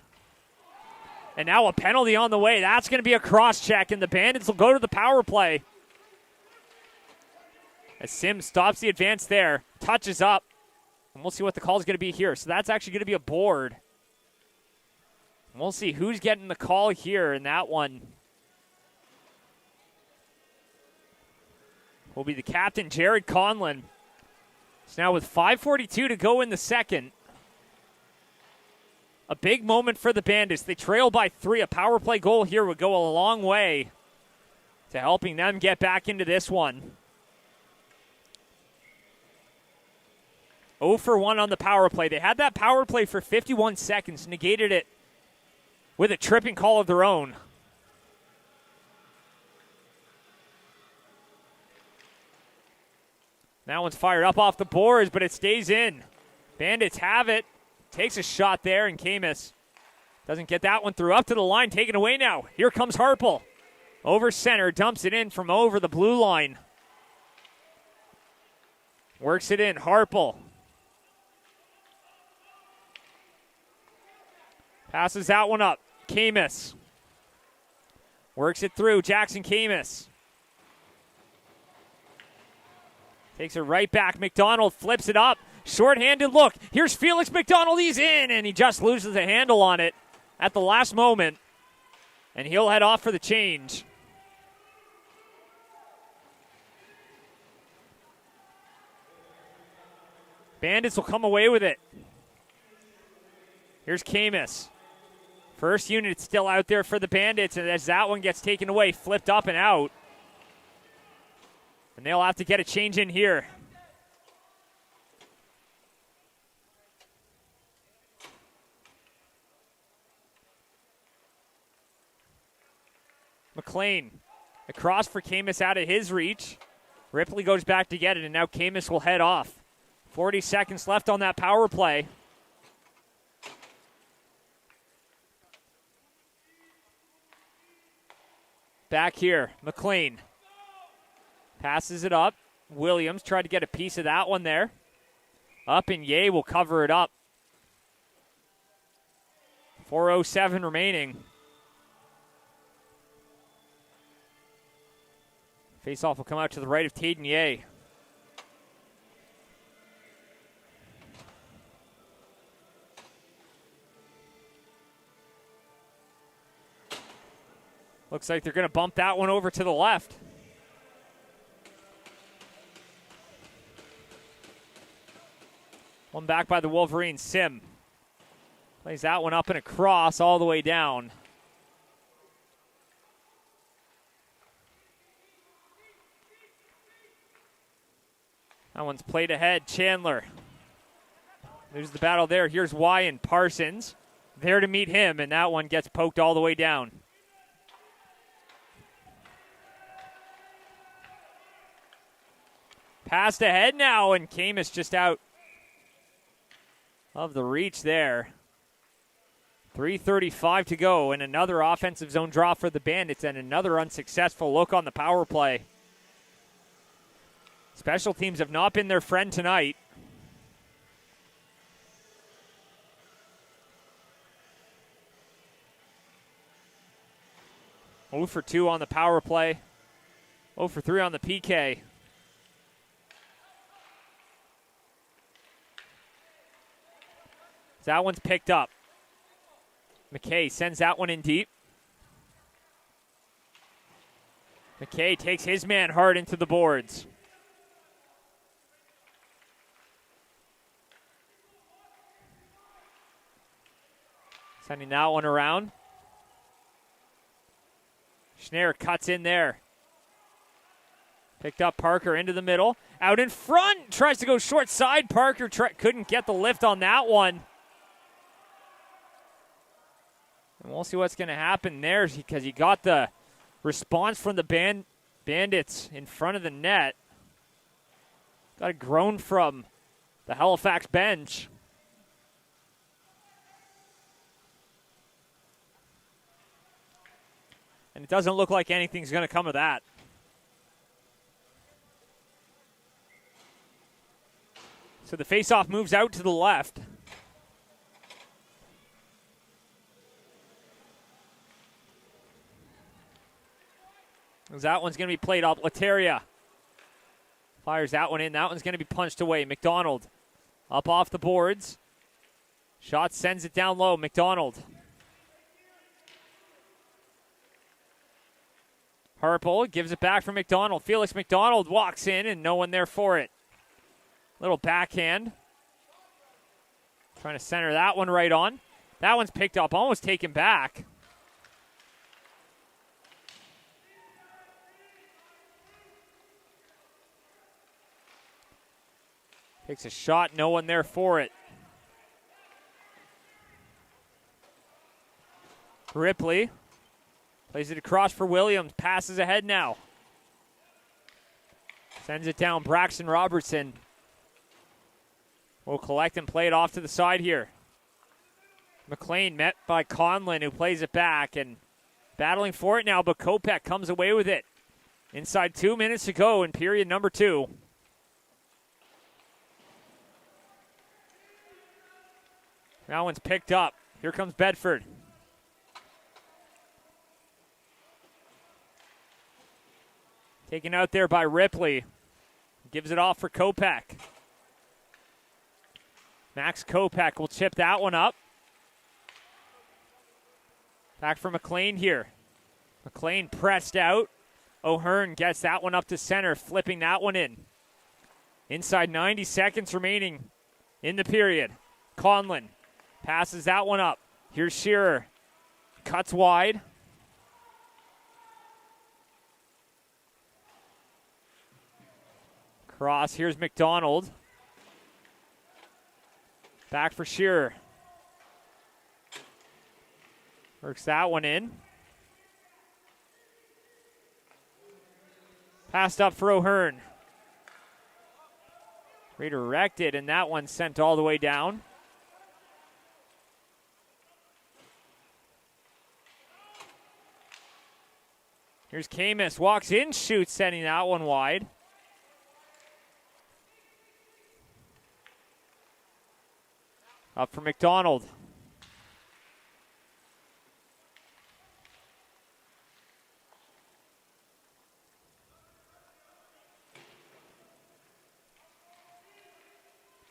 And now a penalty on the way. That's going to be a cross-check, and the Bandits will go to the power play. As Sims stops the advance there, touches up, and we'll see what the call is going to be here. So that's actually going to be a board. And we'll see who's getting the call here in that one. Will be the captain, Jared Conlon. So now with 5:42 to go in the second, a big moment for the Bandits. They trail by 3. A power play goal here would go a long way to helping them get back into this one. 0 for 1 on the power play. They had that power play for 51 seconds, negated it with a tripping call of their own. That one's fired up off the boards, but it stays in. Bandits have it. Takes a shot there, and Camus doesn't get that one through. Up to the line, taken away now. Here comes Harple. Over center, dumps it in from over the blue line. Works it in, Harple. Passes that one up, Camus. Works it through, Jackson Camus. Takes it right back, McDonald flips it up. Short-handed look. Here's Felix McDonald. He's in, and he just loses a handle on it at the last moment. And he'll head off for the change. Bandits will come away with it. Here's Camus. First unit still out there for the Bandits, and as that one gets taken away, flipped up and out. And they'll have to get a change in here. McLean across for Camus out of his reach. Ripley goes back to get it, and now Camus will head off. 40 seconds left on that power play. Back here, McLean passes it up. Williams tried to get a piece of that one there. Up, and Ye will cover it up. 4:07 remaining. Faceoff will come out to the right of Tayden Ye. Looks like they're going to bump that one over to the left. One back by the Wolverines. Sim Plays that one up and across all the way down. That one's played ahead. Chandler. There's the battle there. Here's Wyan. Parsons there to meet him, and that one gets poked all the way down. Passed ahead now, and Camus just out of the reach there. 3:35 to go, and another offensive zone draw for the Bandits, and another unsuccessful look on the power play. Special teams have not been their friend tonight. Oh for 2 on the power play. 0 for 3 on the PK. That one's picked up. McKay sends that one in deep. McKay takes his man hard into the boards. Sending that one around. Schneier cuts in there. Picked up Parker into the middle. Out in front. Tries to go short side. Parker couldn't get the lift on that one. And we'll see what's going to happen there because he got the response from the Bandits in front of the net. Got a groan from the Halifax bench. And it doesn't look like anything's going to come of that. So the faceoff moves out to the left. That one's going to be played up. Lateria fires that one in. That one's going to be punched away. McDonald up off the boards. Shot sends it down low. McDonald. Harple gives it back for McDonald. Felix McDonald walks in and no one there for it. Little backhand. Trying to center that one right on. That one's picked up, almost taken back. Takes a shot, no one there for it. Ripley plays it across for Williams. Passes ahead now. Sends it down. Braxton Robertson will collect and play it off to the side here. McLean met by Conlon, who plays it back and battling for it now, but Kopech comes away with it. Inside 2 minutes to go in period number 2. That one's picked up. Here comes Bedford. Taken out there by Ripley. Gives it off for Kopech. Max Kopech will chip that one up. Back for McLean here. McLean pressed out. O'Hearn gets that one up to center, flipping that one in. Inside 90 seconds remaining in the period. Conlon passes that one up. Here's Shearer. Cuts wide. Cross. Here's McDonald. Back for Shearer. Works that one in. Passed up for O'Hearn. Redirected, and that one sent all the way down. Here's Camus. Walks in, shoots, sending that one wide. Up for McDonald.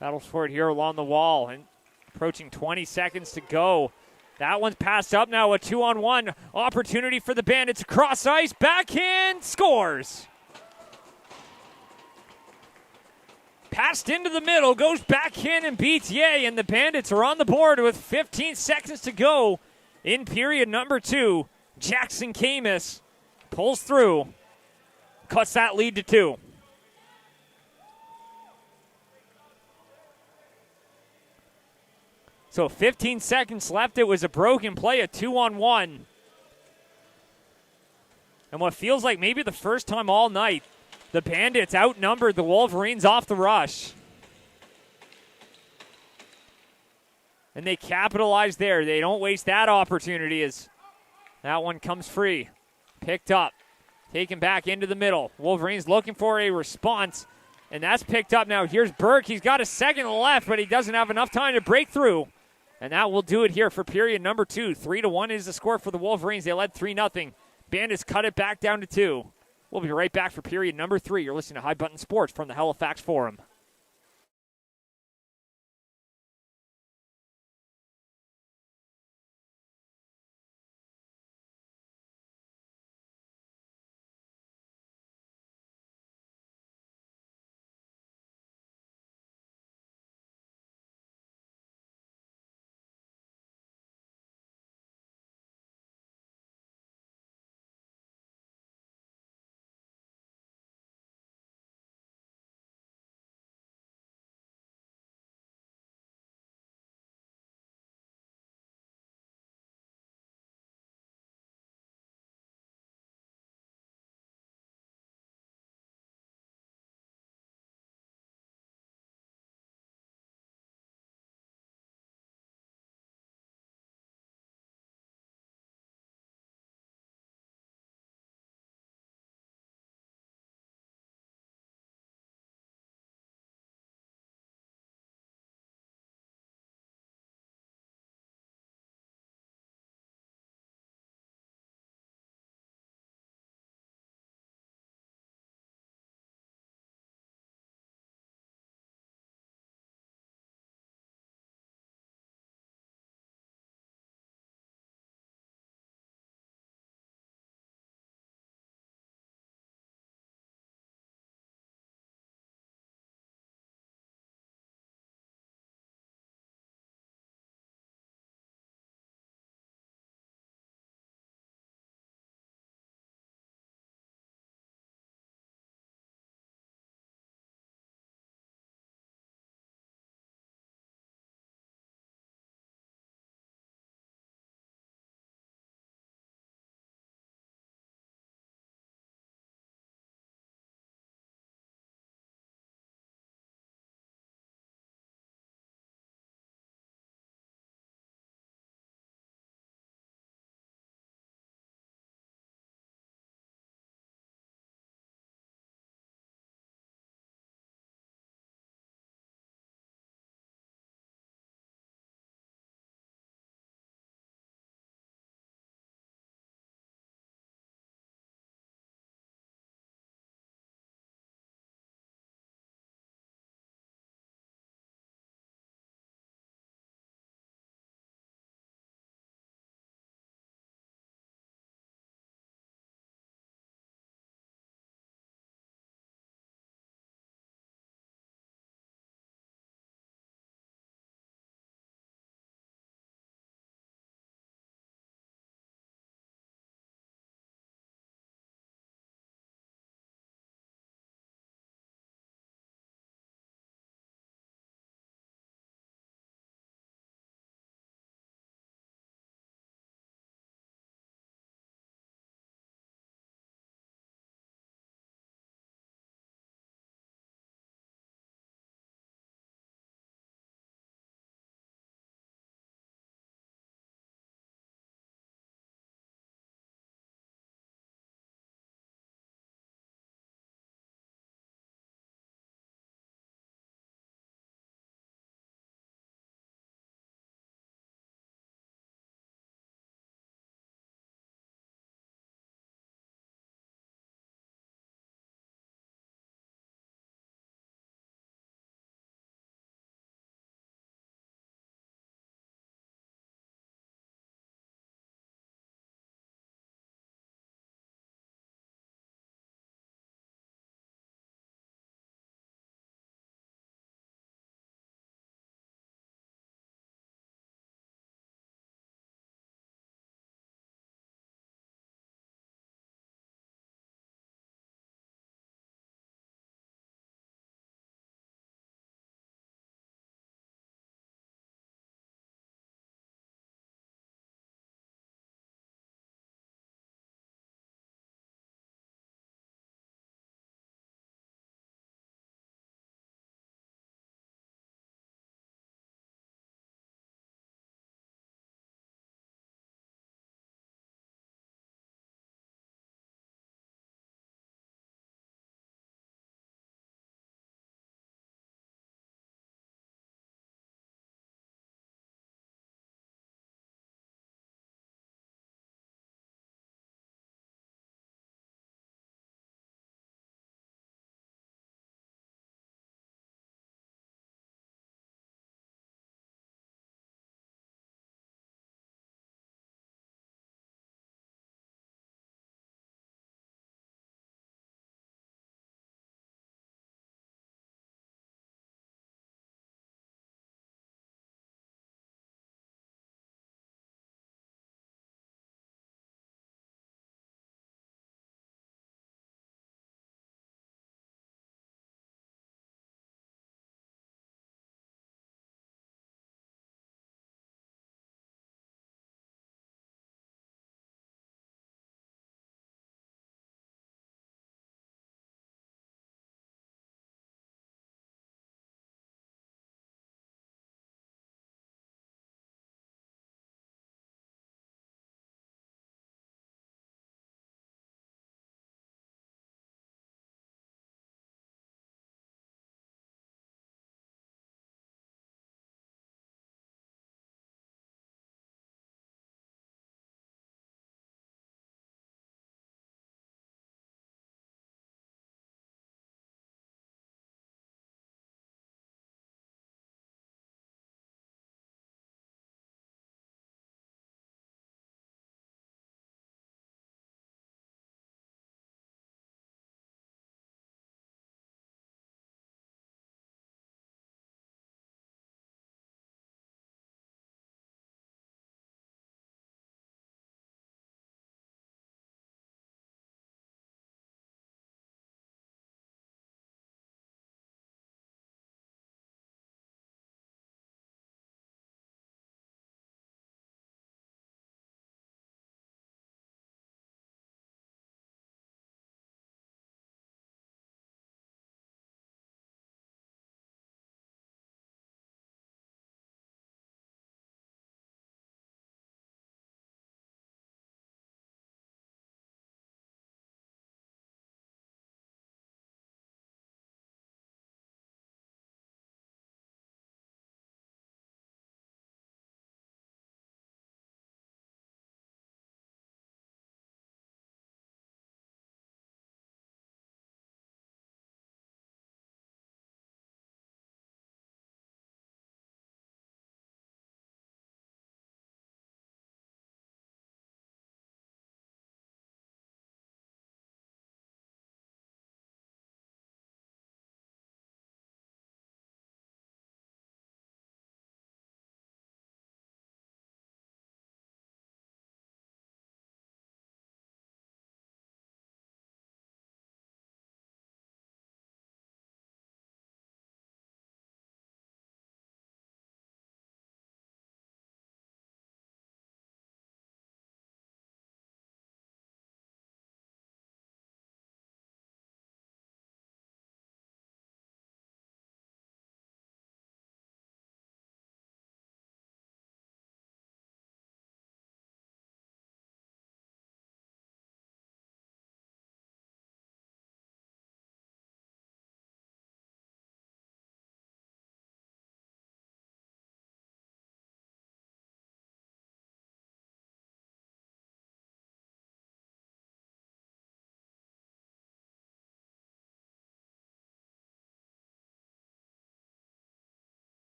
Battles for it here along the wall, and approaching 20 seconds to go. That one's passed up now. A 2-on-1 opportunity for the Bandits across ice. Backhand scores. Passed into the middle, goes backhand and beats Ye, and the Bandits are on the board with 15 seconds to go in period number 2. Jackson Camus pulls through, cuts that lead to 2. So 15 seconds left. It was a broken play, a 2-on-1. And what feels like maybe the first time all night, the Bandits outnumbered the Wolverines off the rush. And they capitalize there. They don't waste that opportunity as that one comes free. Picked up. Taken back into the middle. Wolverines looking for a response. And that's picked up now. Here's Burke. He's got a second left, but he doesn't have enough time to break through. And that will do it here for period number 2. 3-1 is the score for the Wolverines. They led 3-0. Bandits cut it back down to 2. We'll be right back for period number 3. You're listening to High Button Sports from the Halifax Forum.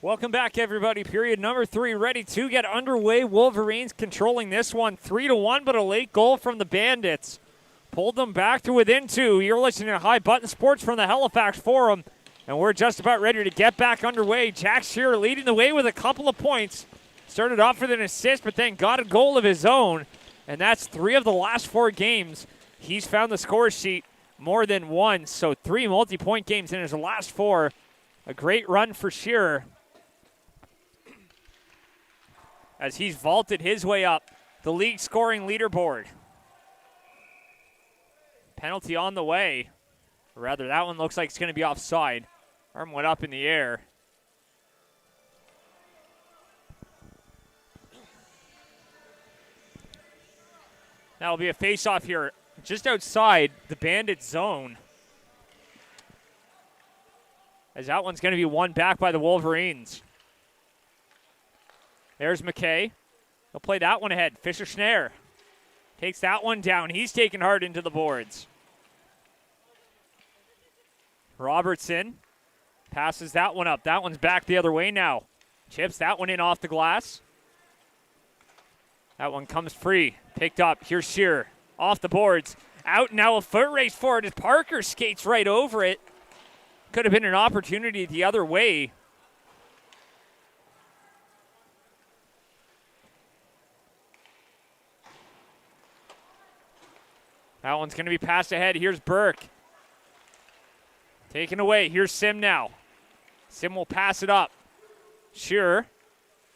Welcome back, everybody. Period number 3 ready to get underway. Wolverines controlling this one 3-1, but a late goal from the Bandits pulled them back to within 2. You're listening to High Button Sports from the Halifax Forum, and we're just about ready to get back underway. Jack Shearer leading the way with a couple of points. Started off with an assist, but then got a goal of his own, and that's 3 of the last 4 games. He's found the score sheet more than once, so 3 multi-point games in his last 4. A great run for Shearer as he's vaulted his way up the league scoring leaderboard. Penalty on the way. Or rather, that one looks like it's going to be offside. Arm went up in the air. That'll be a face-off here just outside the Bandit zone, as that one's going to be won back by the Wolverines. There's McKay. He'll play that one ahead. Fischer-Schneier takes that one down. He's taken hard into the boards. Robertson passes that one up. That one's back the other way now. Chips that one in off the glass. That one comes free. Picked up. Here's Shearer. Off the boards. Out now, a foot race for it as Parker skates right over it. Could have been an opportunity the other way. That one's going to be passed ahead. Here's Burke. Taken away. Here's Sim now. Sim will pass it up. Shearer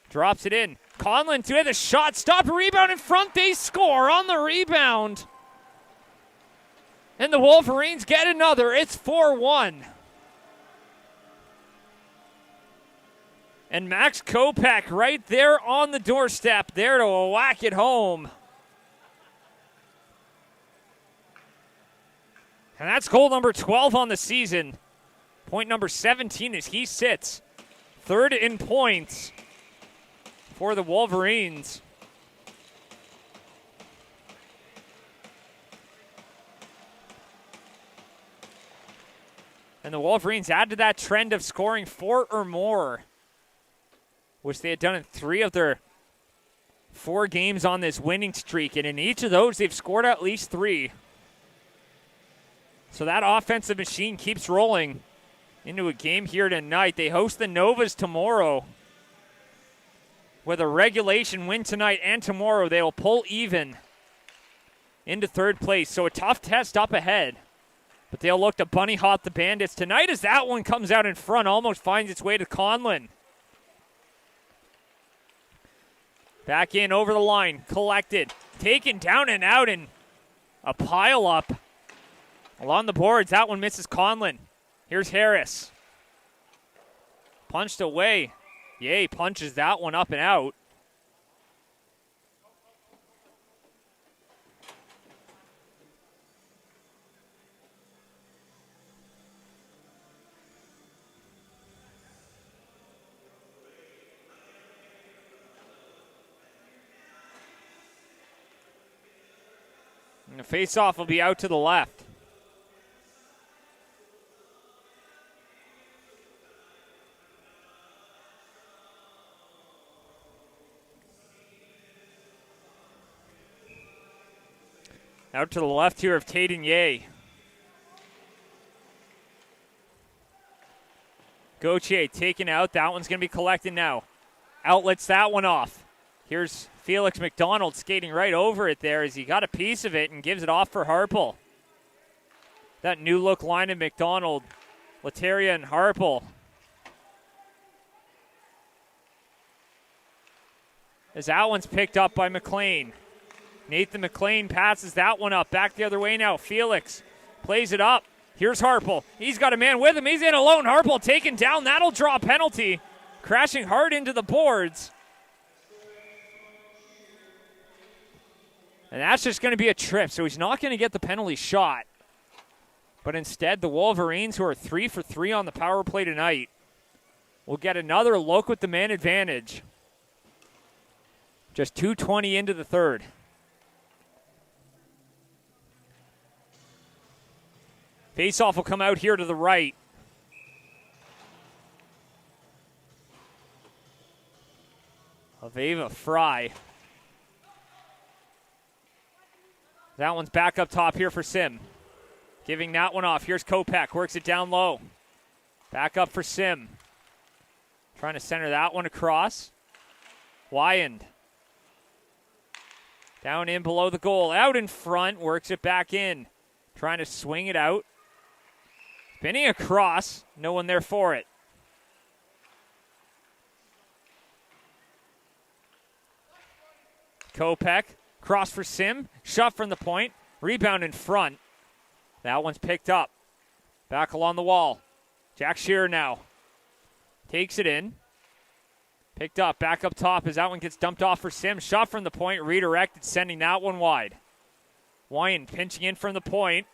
drops it in. Conlon to it. The shot. Stop. Rebound in front. They score on the rebound. And the Wolverines get another. It's 4-1. And Max Kopech right there on the doorstep, there to whack it home. And that's goal number 12 on the season. Point number 17 as he sits third in points for the Wolverines. And the Wolverines add to that trend of scoring 4 or more, which they had done in 3 of their 4 games on this winning streak. And in each of those, they've scored at least 3. So that offensive machine keeps rolling into a game here tonight. They host the Novas tomorrow. With a regulation win tonight and tomorrow, they will pull even into 3rd place. So a tough test up ahead. But they'll look to bunny hop the Bandits tonight as that one comes out in front, almost finds its way to Conlon. Back in, over the line, collected, taken down and out, and a pile up along the boards. That one misses Conlon. Here's Harris. Punched away. Yay, punches that one up and out. And the face-off will be out to the left. Out to the left here of Tate and Ye. Gauthier taken out. That one's going to be collected now. Outlets that one off. Here's Felix McDonald skating right over it there as he got a piece of it and gives it off for Harpel. That new look line of McDonald, Lateria and Harpel. As that one's picked up by McLean. Nathan McLean passes that one up. Back the other way now. Felix plays it up. Here's Harpel. He's got a man with him. He's in alone. Harpel taken down. That'll draw a penalty. Crashing hard into the boards. And that's just going to be a trip, so he's not going to get the penalty shot. But instead, the Wolverines, who are 3 for 3 on the power play tonight, will get another look with the man advantage. Just 2:20 into the third. Faceoff will come out here to the right. Aveva Fry. That one's back up top here for Sim. Giving that one off. Here's Kopech. Works it down low. Back up for Sim. Trying to center that one across. Wyand. Down in below the goal. Out in front. Works it back in. Trying to swing it out. Spinning across. No one there for it. Kopech. Cross for Sim. Shot from the point. Rebound in front. That one's picked up. Back along the wall. Jack Shearer now. Takes it in. Picked up. Back up top as that one gets dumped off for Sim. Shot from the point. Redirected. Sending that one wide. Wyand pinching in from the point.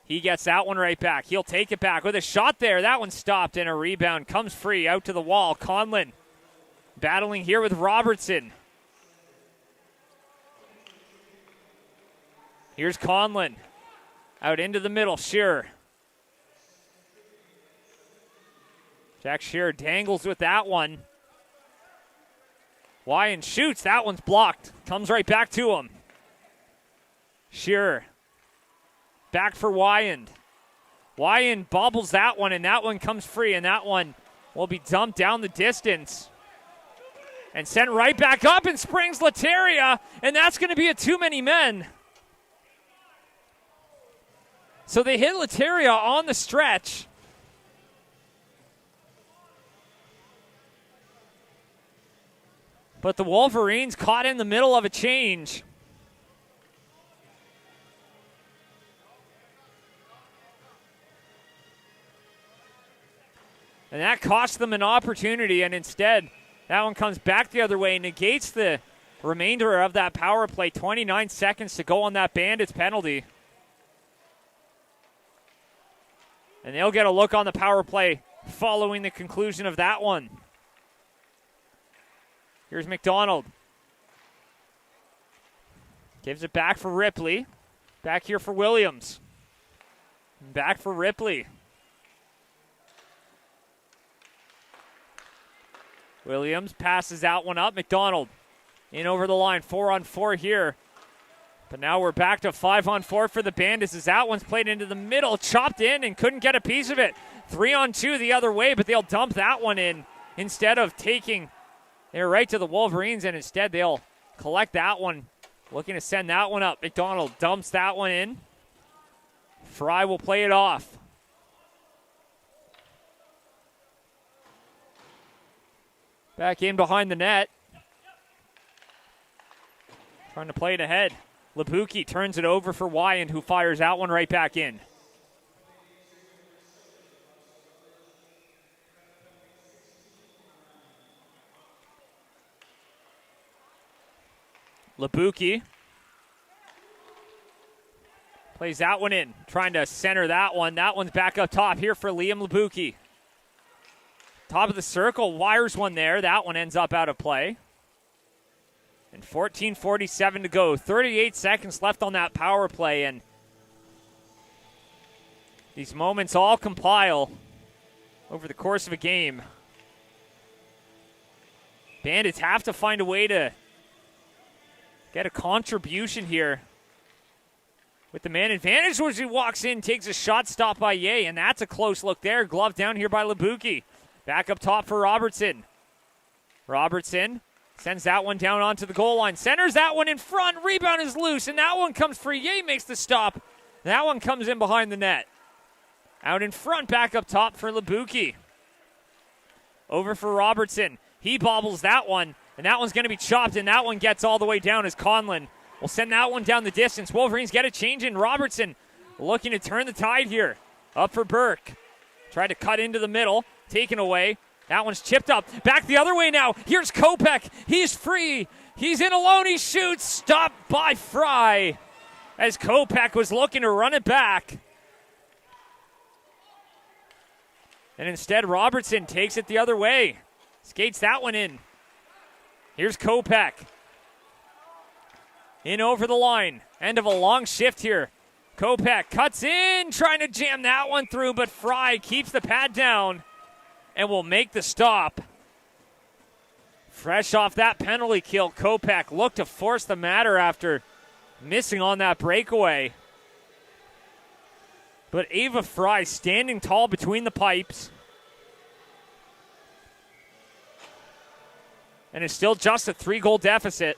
He gets that one right back. He'll take it back with a shot there. That one stopped and a rebound. Comes free out to the wall. Conlon battling here with Robertson. Here's Conlon. Out into the middle, Shearer. Jack Shearer dangles with that one. Wyand shoots. That one's blocked. Comes right back to him. Shearer. Back for Wyand. Wyand bobbles that one, and that one comes free, and that one will be dumped down the distance. And sent right back up and springs Lateria, and that's going to be a too many men. So they hit Lateria on the stretch. But the Wolverines caught in the middle of a change. And that cost them an opportunity, and instead, that one comes back the other way, negates the remainder of that power play. 29 seconds to go on that Bandits penalty. And they'll get a look on the power play following the conclusion of that one. Here's McDonald. Gives it back for Ripley. Back here for Williams. Back for Ripley. Williams passes that one up. McDonald in over the line. 4-on-4 here. But now we're back to 5-on-4 for the Bandits as that one's played into the middle. Chopped in and couldn't get a piece of it. 3-on-2 the other way, but they'll dump that one in instead of taking it right to the Wolverines, and instead they'll collect that one. Looking to send that one up. McDonald dumps that one in. Fry will play it off. Back in behind the net. Trying to play it ahead. Labuki turns it over for Wyand, who fires that one right back in. Labuki plays that one in, trying to center that one. That one's back up top here for Liam Labuki. Top of the circle, wires one there. That one ends up out of play. And 14:47 to go. 38 seconds left on that power play. And these moments all compile over the course of a game. Bandits have to find a way to get a contribution here. With the man advantage, as he walks in, takes a shot stop by Ye. And that's a close look there. Glove down here by Labuki. Back up top for Robertson. Robertson sends that one down onto the goal line. Centers that one in front. Rebound is loose, and that one comes free. Ye makes the stop. That one comes in behind the net. Out in front, back up top for Labuki. Over for Robertson. He bobbles that one, and that one's going to be chopped, and that one gets all the way down as Conlon will send that one down the distance. Wolverines get a change in. Robertson looking to turn the tide here. Up for Burke. Tried to cut into the middle. Taken away. That one's chipped up. Back the other way now. Here's Kopech. He's free. He's in alone. He shoots. Stopped by Fry as Kopech was looking to run it back. And instead, Robertson takes it the other way. Skates that one in. Here's Kopech. In over the line. End of a long shift here. Kopech cuts in, trying to jam that one through, but Fry keeps the pad down and will make the stop. Fresh off that penalty kill, Kopech looked to force the matter after missing on that breakaway. But Ava Fry standing tall between the pipes. And it's still just a 3-goal deficit.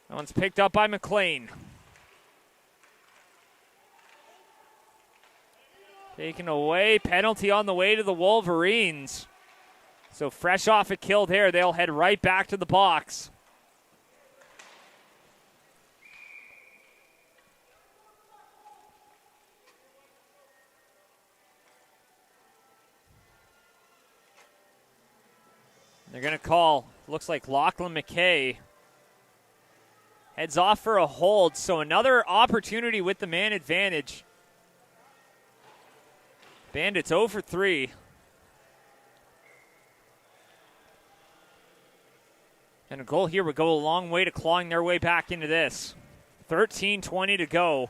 That one's picked up by McLean. Taken away, penalty on the way to the Wolverines. So fresh off a kill there, they'll head right back to the box. They're going to call, looks like Lachlan McKay. Heads off for a hold, so another opportunity with the man advantage. Bandits 0 for 3. And a goal here would go a long way to clawing their way back into this. 13:20 to go.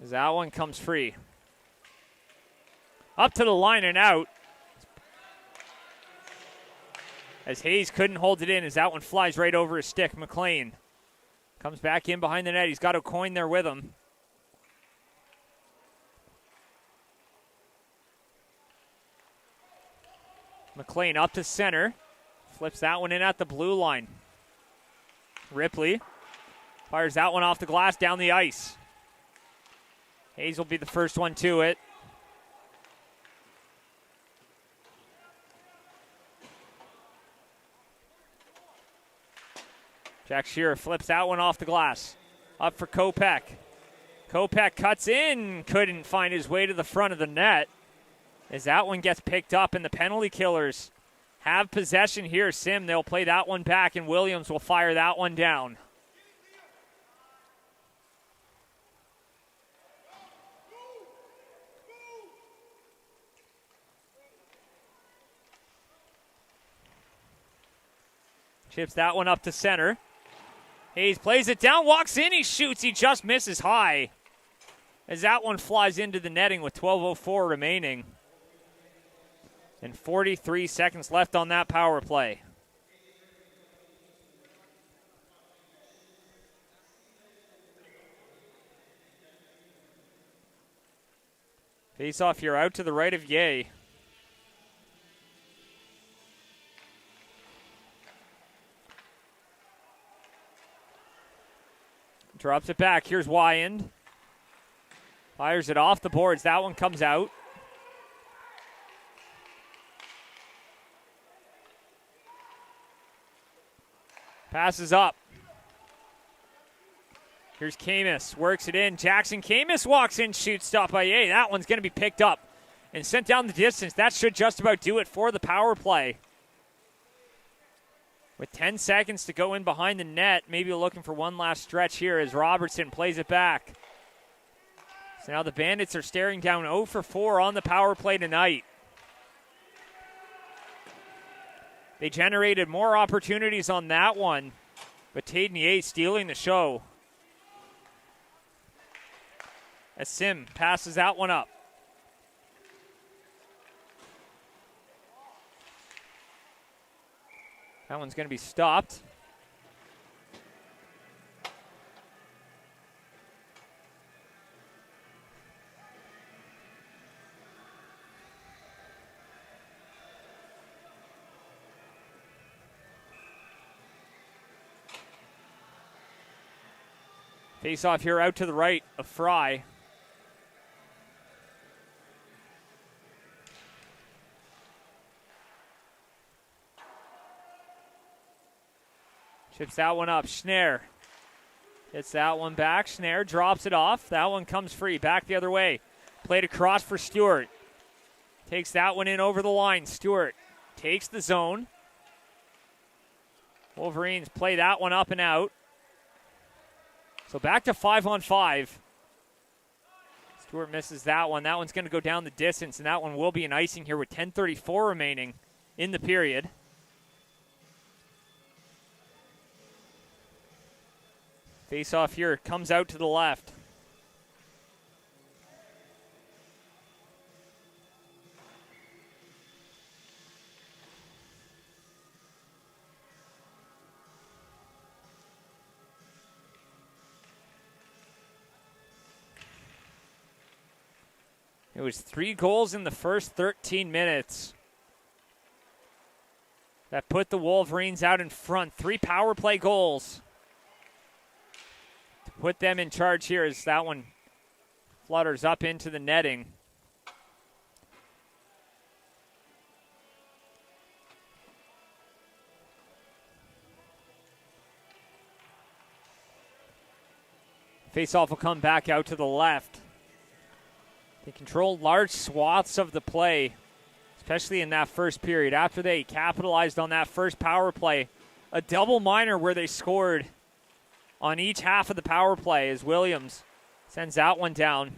As that one comes free. Up to the line and out. As Hayes couldn't hold it in as that one flies right over his stick. McLean comes back in behind the net. He's got O'Coin there with him. McLean up to center. Flips that one in at the blue line. Ripley fires that one off the glass down the ice. Hayes will be the first one to it. Jack Shearer flips that one off the glass. Up for Kopech. Kopech cuts in. Couldn't find his way to the front of the net. As that one gets picked up and the penalty killers have possession here. Sim, they'll play that one back and Williams will fire that one down. Chips that one up to center. Hayes plays it down, walks in, he shoots, he just misses high. As that one flies into the netting with 12:04 remaining. And 43 seconds left on that power play. Face off here out to the right of Yeh. Drops it back. Here's Wyand. Fires it off the boards. That one comes out. Passes up. Here's Camus. Works it in. Jackson Camus walks in. Shoots. Stopped by Yeh. That one's going to be picked up and sent down the distance. That should just about do it for the power play. With 10 seconds to go in behind the net, maybe looking for one last stretch here as Robertson plays it back. So now the Bandits are staring down 0 for 4 on the power play tonight. They generated more opportunities on that one, but Taden Yeh stealing the show. As Sim passes that one up. That one's going to be stopped. Face off here out to the right of Fry. Chips that one up. Schnare hits that one back. Schnare drops it off. That one comes free. Back the other way. Played across for Stewart. Takes that one in over the line. Stewart takes the zone. Wolverines play that one up and out. So back to 5-on-5. Stewart misses that one. That one's going to go down the distance, and that one will be an icing here with 10:34 remaining in the period. Face-off here comes out to the left. It was 3 goals in the first 13 minutes that put the Wolverines out in front. 3 power play goals to put them in charge here as that one flutters up into the netting. Faceoff will come back out to the left. They controlled large swaths of the play, especially in that first period. After they capitalized on that first power play, a double minor where they scored on each half of the power play as Williams sends that one down.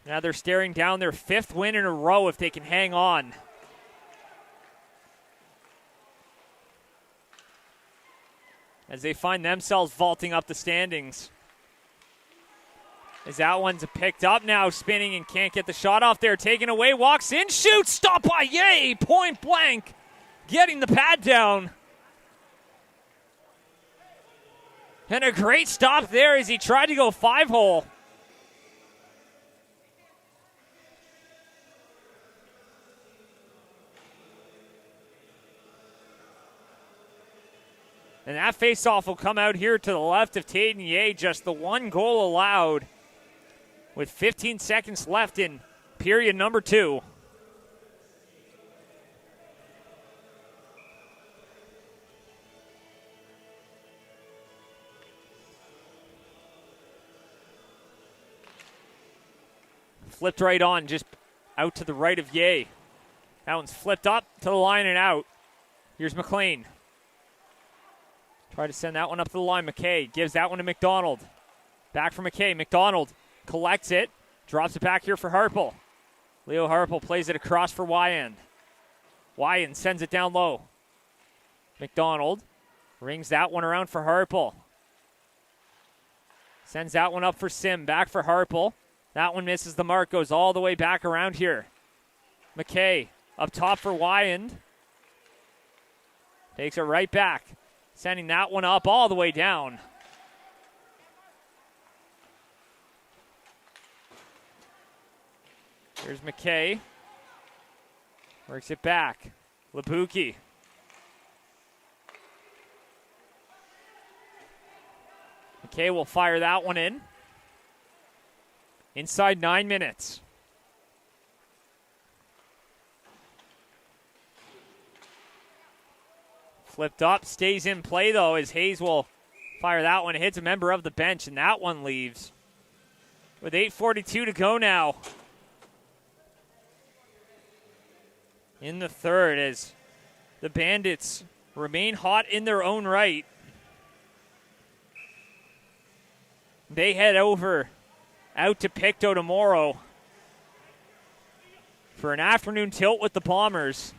Now they're staring down their 5th win in a row if they can hang on. As they find themselves vaulting up the standings. As that one's picked up now, spinning and can't get the shot off there. Taken away, walks in, shoots, stopped by Yeh, point blank. Getting the pad down. And a great stop there as he tried to go 5-hole. And that faceoff will come out here to the left of Tayden Yeh, just the 1 goal allowed. With 15 seconds left in period number 2. Flipped right on, just out to the right of Yeh. That one's flipped up to the line and out. Here's McLean. Try to send that one up to the line. McKay gives that one to McDonald. Back for McKay. McDonald collects it, drops it back here for Harpel. Leo Harpel plays it across for Wyand. Wyand sends it down low. McDonald rings that one around for Harpel. Sends that one up for Sim, back for Harpel. That one misses the mark, goes all the way back around here. McKay up top for Wyand. Takes it right back, sending that one up all the way down. Here's McKay. Works it back. Labuki. McKay will fire that one in. Inside 9 minutes. Flipped up, stays in play though as Hayes will fire that one. It hits a member of the bench and that one leaves. With 8:42 to go now. In the third as the Bandits remain hot in their own right. They head over out to Pictou tomorrow for an afternoon tilt with the Bombers.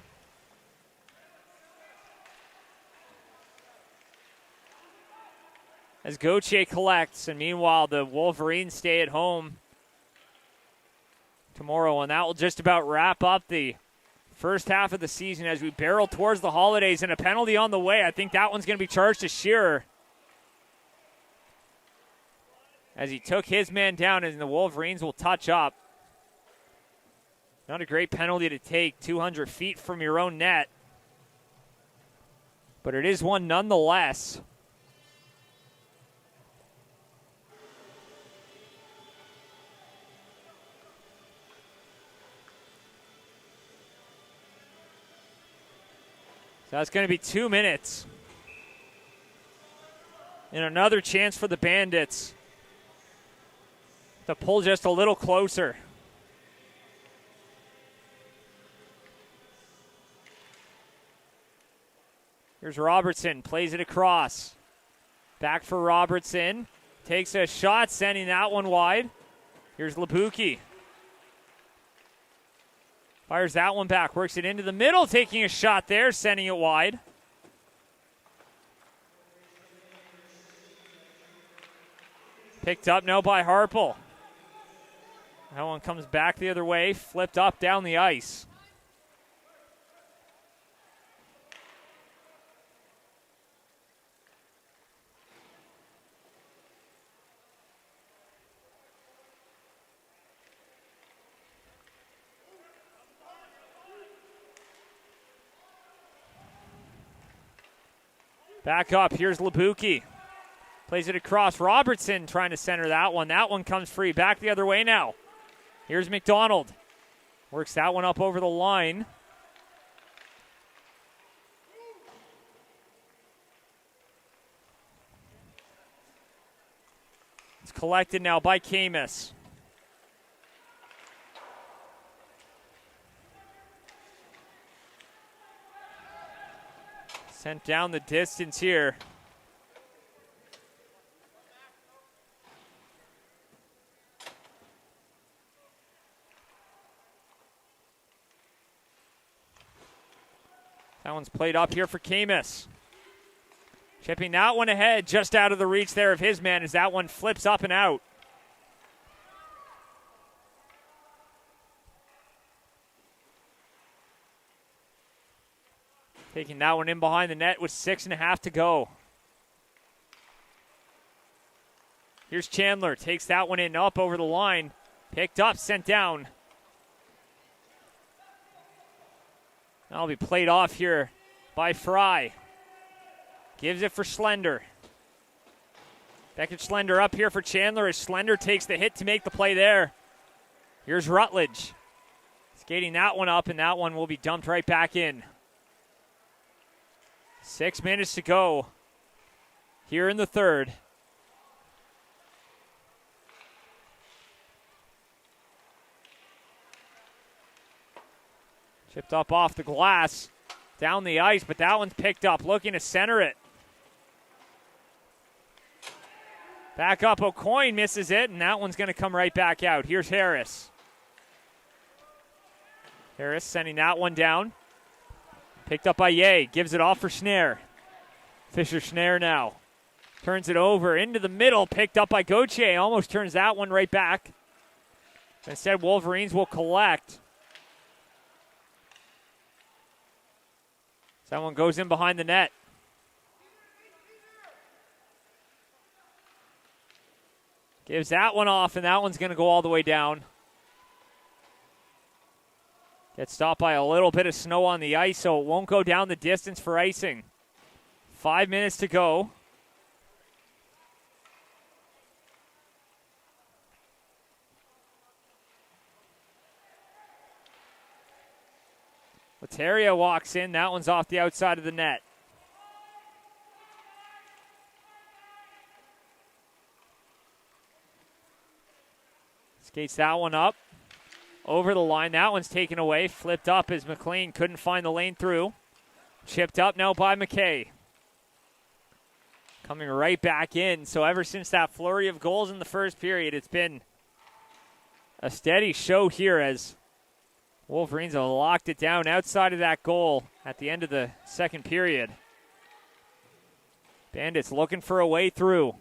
As Gauthier collects, and meanwhile the Wolverines stay at home tomorrow, and that will just about wrap up the first half of the season as we barrel towards the holidays, and a penalty on the way. I think that one's going to be charged to Shearer as he took his man down, and the Wolverines will touch up. Not a great penalty to take 200 feet from your own net, but it is one nonetheless. So that's going to be 2 minutes. And another chance for the Bandits to pull just a little closer. Here's Robertson, plays it across. Back for Robertson. Takes a shot, sending that one wide. Here's Labuki. Fires that one back. Works it into the middle. Taking a shot there. Sending it wide. Picked up now by Harpel. That one comes back the other way. Flipped up down the ice. Back up. Here's Labuki. Plays it across. Robertson trying to center that one. That one comes free. Back the other way now. Here's McDonald. Works that one up over the line. It's collected now by Camus. Sent down the distance here. That one's played up here for Camus. Chipping that one ahead, just out of the reach there of his man as that one flips up and out. Taking that one in behind the net with 6.5 to go. Here's Chandler. Takes that one in up over the line. Picked up, sent down. That'll be played off here by Fry. Gives it for Slender. Beckett Slender up here for Chandler as Slender takes the hit to make the play there. Here's Rutledge. Skating that one up, and that one will be dumped right back in. 6 minutes to go here in the third. Chipped up off the glass, down the ice, but that one's picked up, looking to center it. Back up, O'Coin misses it, and that one's going to come right back out. Here's Harris. Harris sending that one down. Picked up by Ye, gives it off for Schnare. Fisher Schnare now. Turns it over into the middle, picked up by Gauthier. Almost turns that one right back. Instead, Wolverines will collect. That one goes in behind the net. Gives that one off, and that one's going to go all the way down. Gets stopped by a little bit of snow on the ice, so it won't go down the distance for icing. 5 minutes to go. Lateria walks in. That one's off the outside of the net. Skates that one up. Over the line. That one's taken away. Flipped up as McLean couldn't find the lane through. Chipped up now by McKay. Coming right back in. So ever since that flurry of goals in the first period, it's been a steady show here as Wolverines have locked it down outside of that goal at the end of the second period. Bandits looking for a way through.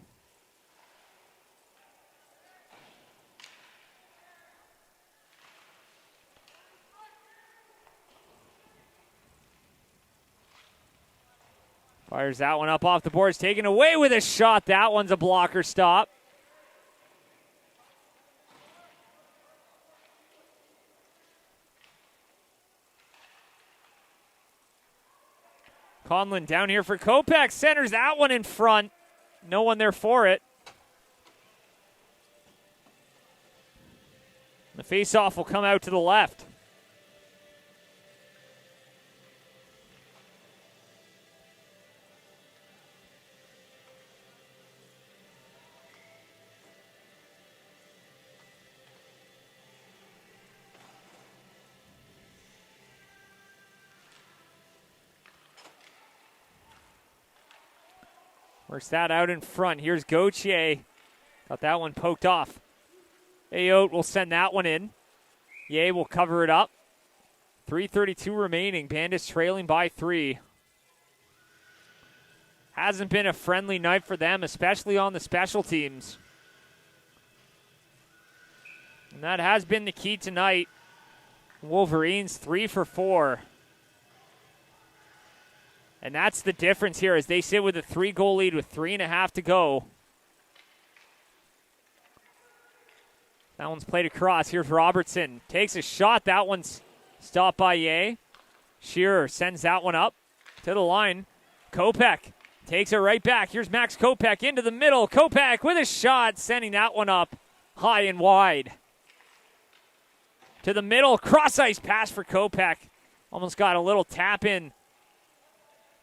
Fires that one up off the boards, taken away with a shot. That one's a blocker stop. Conlon down here for Kopeck. Centers that one in front. No one there for it. The faceoff will come out to the left. Works that out in front. Here's Gauthier. Got that one poked off. Ayotte will send that one in. Yeh will cover it up. 3:32 remaining. Bandits trailing by 3. Hasn't been a friendly night for them, especially on the special teams. And that has been the key tonight. Wolverines 3 for 4. And that's the difference here as they sit with a 3-goal lead with 3.5 to go. That one's played across. Here's Robertson. Takes a shot. That one's stopped by Yeh. Shearer sends that one up to the line. Kopech takes it right back. Here's Max Kopech into the middle. Kopech with a shot, sending that one up high and wide. To the middle. Cross-ice pass for Kopech. Almost got a little tap in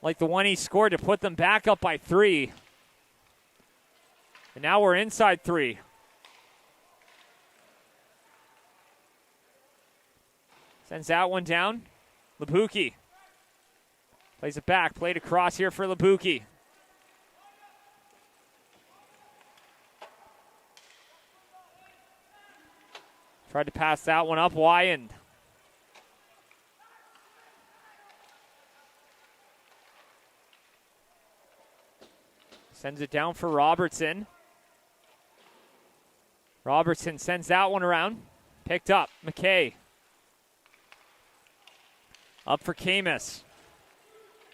like the one he scored to put them back up by 3. And now we're inside 3. Sends that one down. Labuki plays it back. Played across here for Labuki. Tried to pass that one up. Wyand. Sends it down for Robertson. Robertson sends that one around. Picked up. McKay. Up for Camus.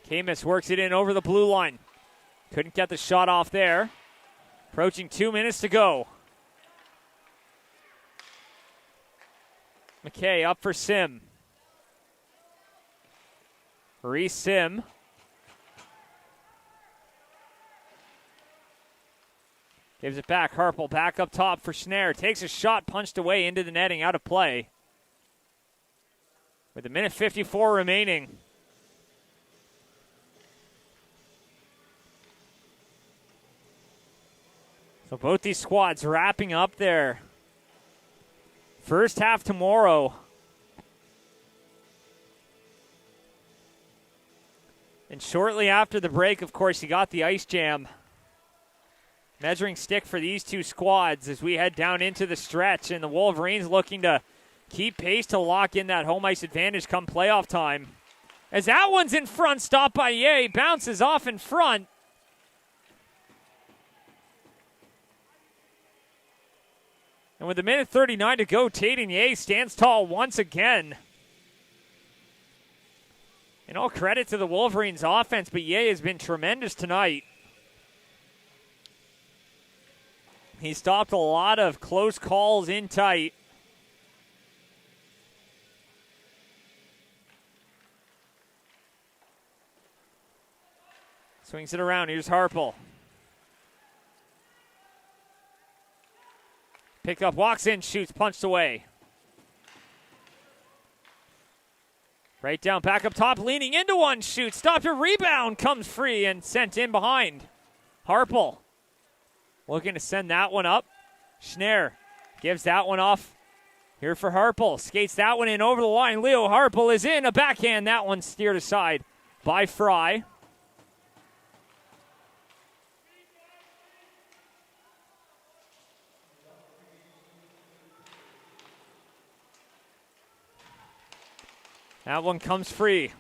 Camus works it in over the blue line. Couldn't get the shot off there. Approaching 2 minutes to go. McKay up for Sim. Reese Sim. Gives it back. Harpel back up top for Schnarr. Takes a shot, punched away into the netting, out of play. With a minute 54 remaining. So both these squads wrapping up their first half tomorrow. And shortly after the break, of course, you got the ice jam. Measuring stick for these two squads as we head down into the stretch. And the Wolverines looking to keep pace to lock in that home ice advantage come playoff time. As that one's in front, stopped by Yeh, bounces off in front. And with a minute 39 to go, Tayden Yeh stands tall once again. And all credit to the Wolverines offense, but Yeh has been tremendous tonight. He stopped a lot of close calls in tight. Swings it around. Here's Harpel. Picked up, walks in, shoots, punched away. Right down, back up top, leaning into one, shoots, stopped a rebound, comes free and sent in behind. Harpel looking to send that one up. Schnarr gives that one off here for Harpel. Skates that one in over the line. Leo Harpel is in, a backhand. That one steered aside by Fry. That one comes free.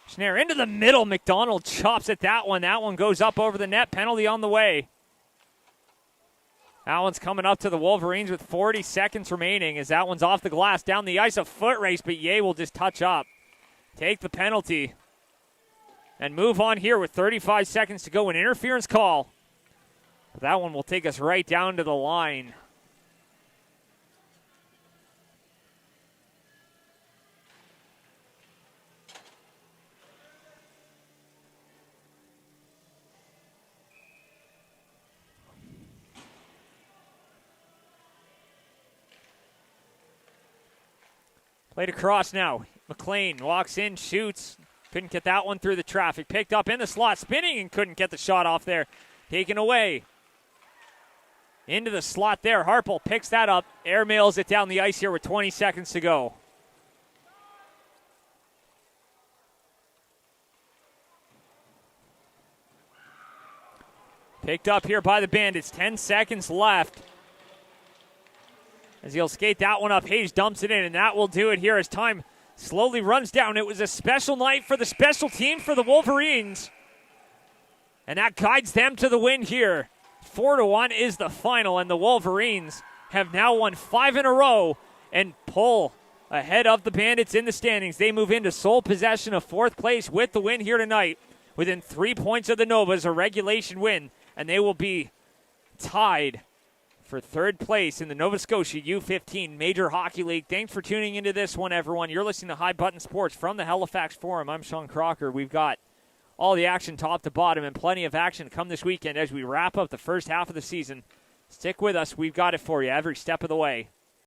Schnarr into the middle. McDonald chops at that one. That one goes up over the net. Penalty on the way. That one's coming up to the Wolverines with 40 seconds remaining as that one's off the glass. Down the ice, a foot race, but Yeh will just touch up. Take the penalty. And move on here with 35 seconds to go. An interference call. That one will take us right down to the line. Played across now. McLean walks in, shoots. Couldn't get that one through the traffic. Picked up in the slot, spinning, and couldn't get the shot off there. Taken away. Into the slot there. Harpel picks that up. Airmails it down the ice here with 20 seconds to go. Picked up here by the Bandits. 10 seconds left. As he'll skate that one up, Hayes dumps it in, and that will do it here as time slowly runs down. It was a special night for the special team for the Wolverines. And that guides them to the win here. 4-1 is the final, and the Wolverines have now won 5 in a row and pull ahead of the Bandits in the standings. They move into sole possession of 4th place with the win here tonight. Within 3 points of the Novas, a regulation win, and they will be tied for 3rd place in the Nova Scotia U15 Major Hockey League. Thanks for tuning into this one, everyone. You're listening to High Button Sports from the Halifax Forum. I'm Sean Crocker. We've got all the action top to bottom and plenty of action to come this weekend as we wrap up the first half of the season. Stick with us. We've got it for you every step of the way.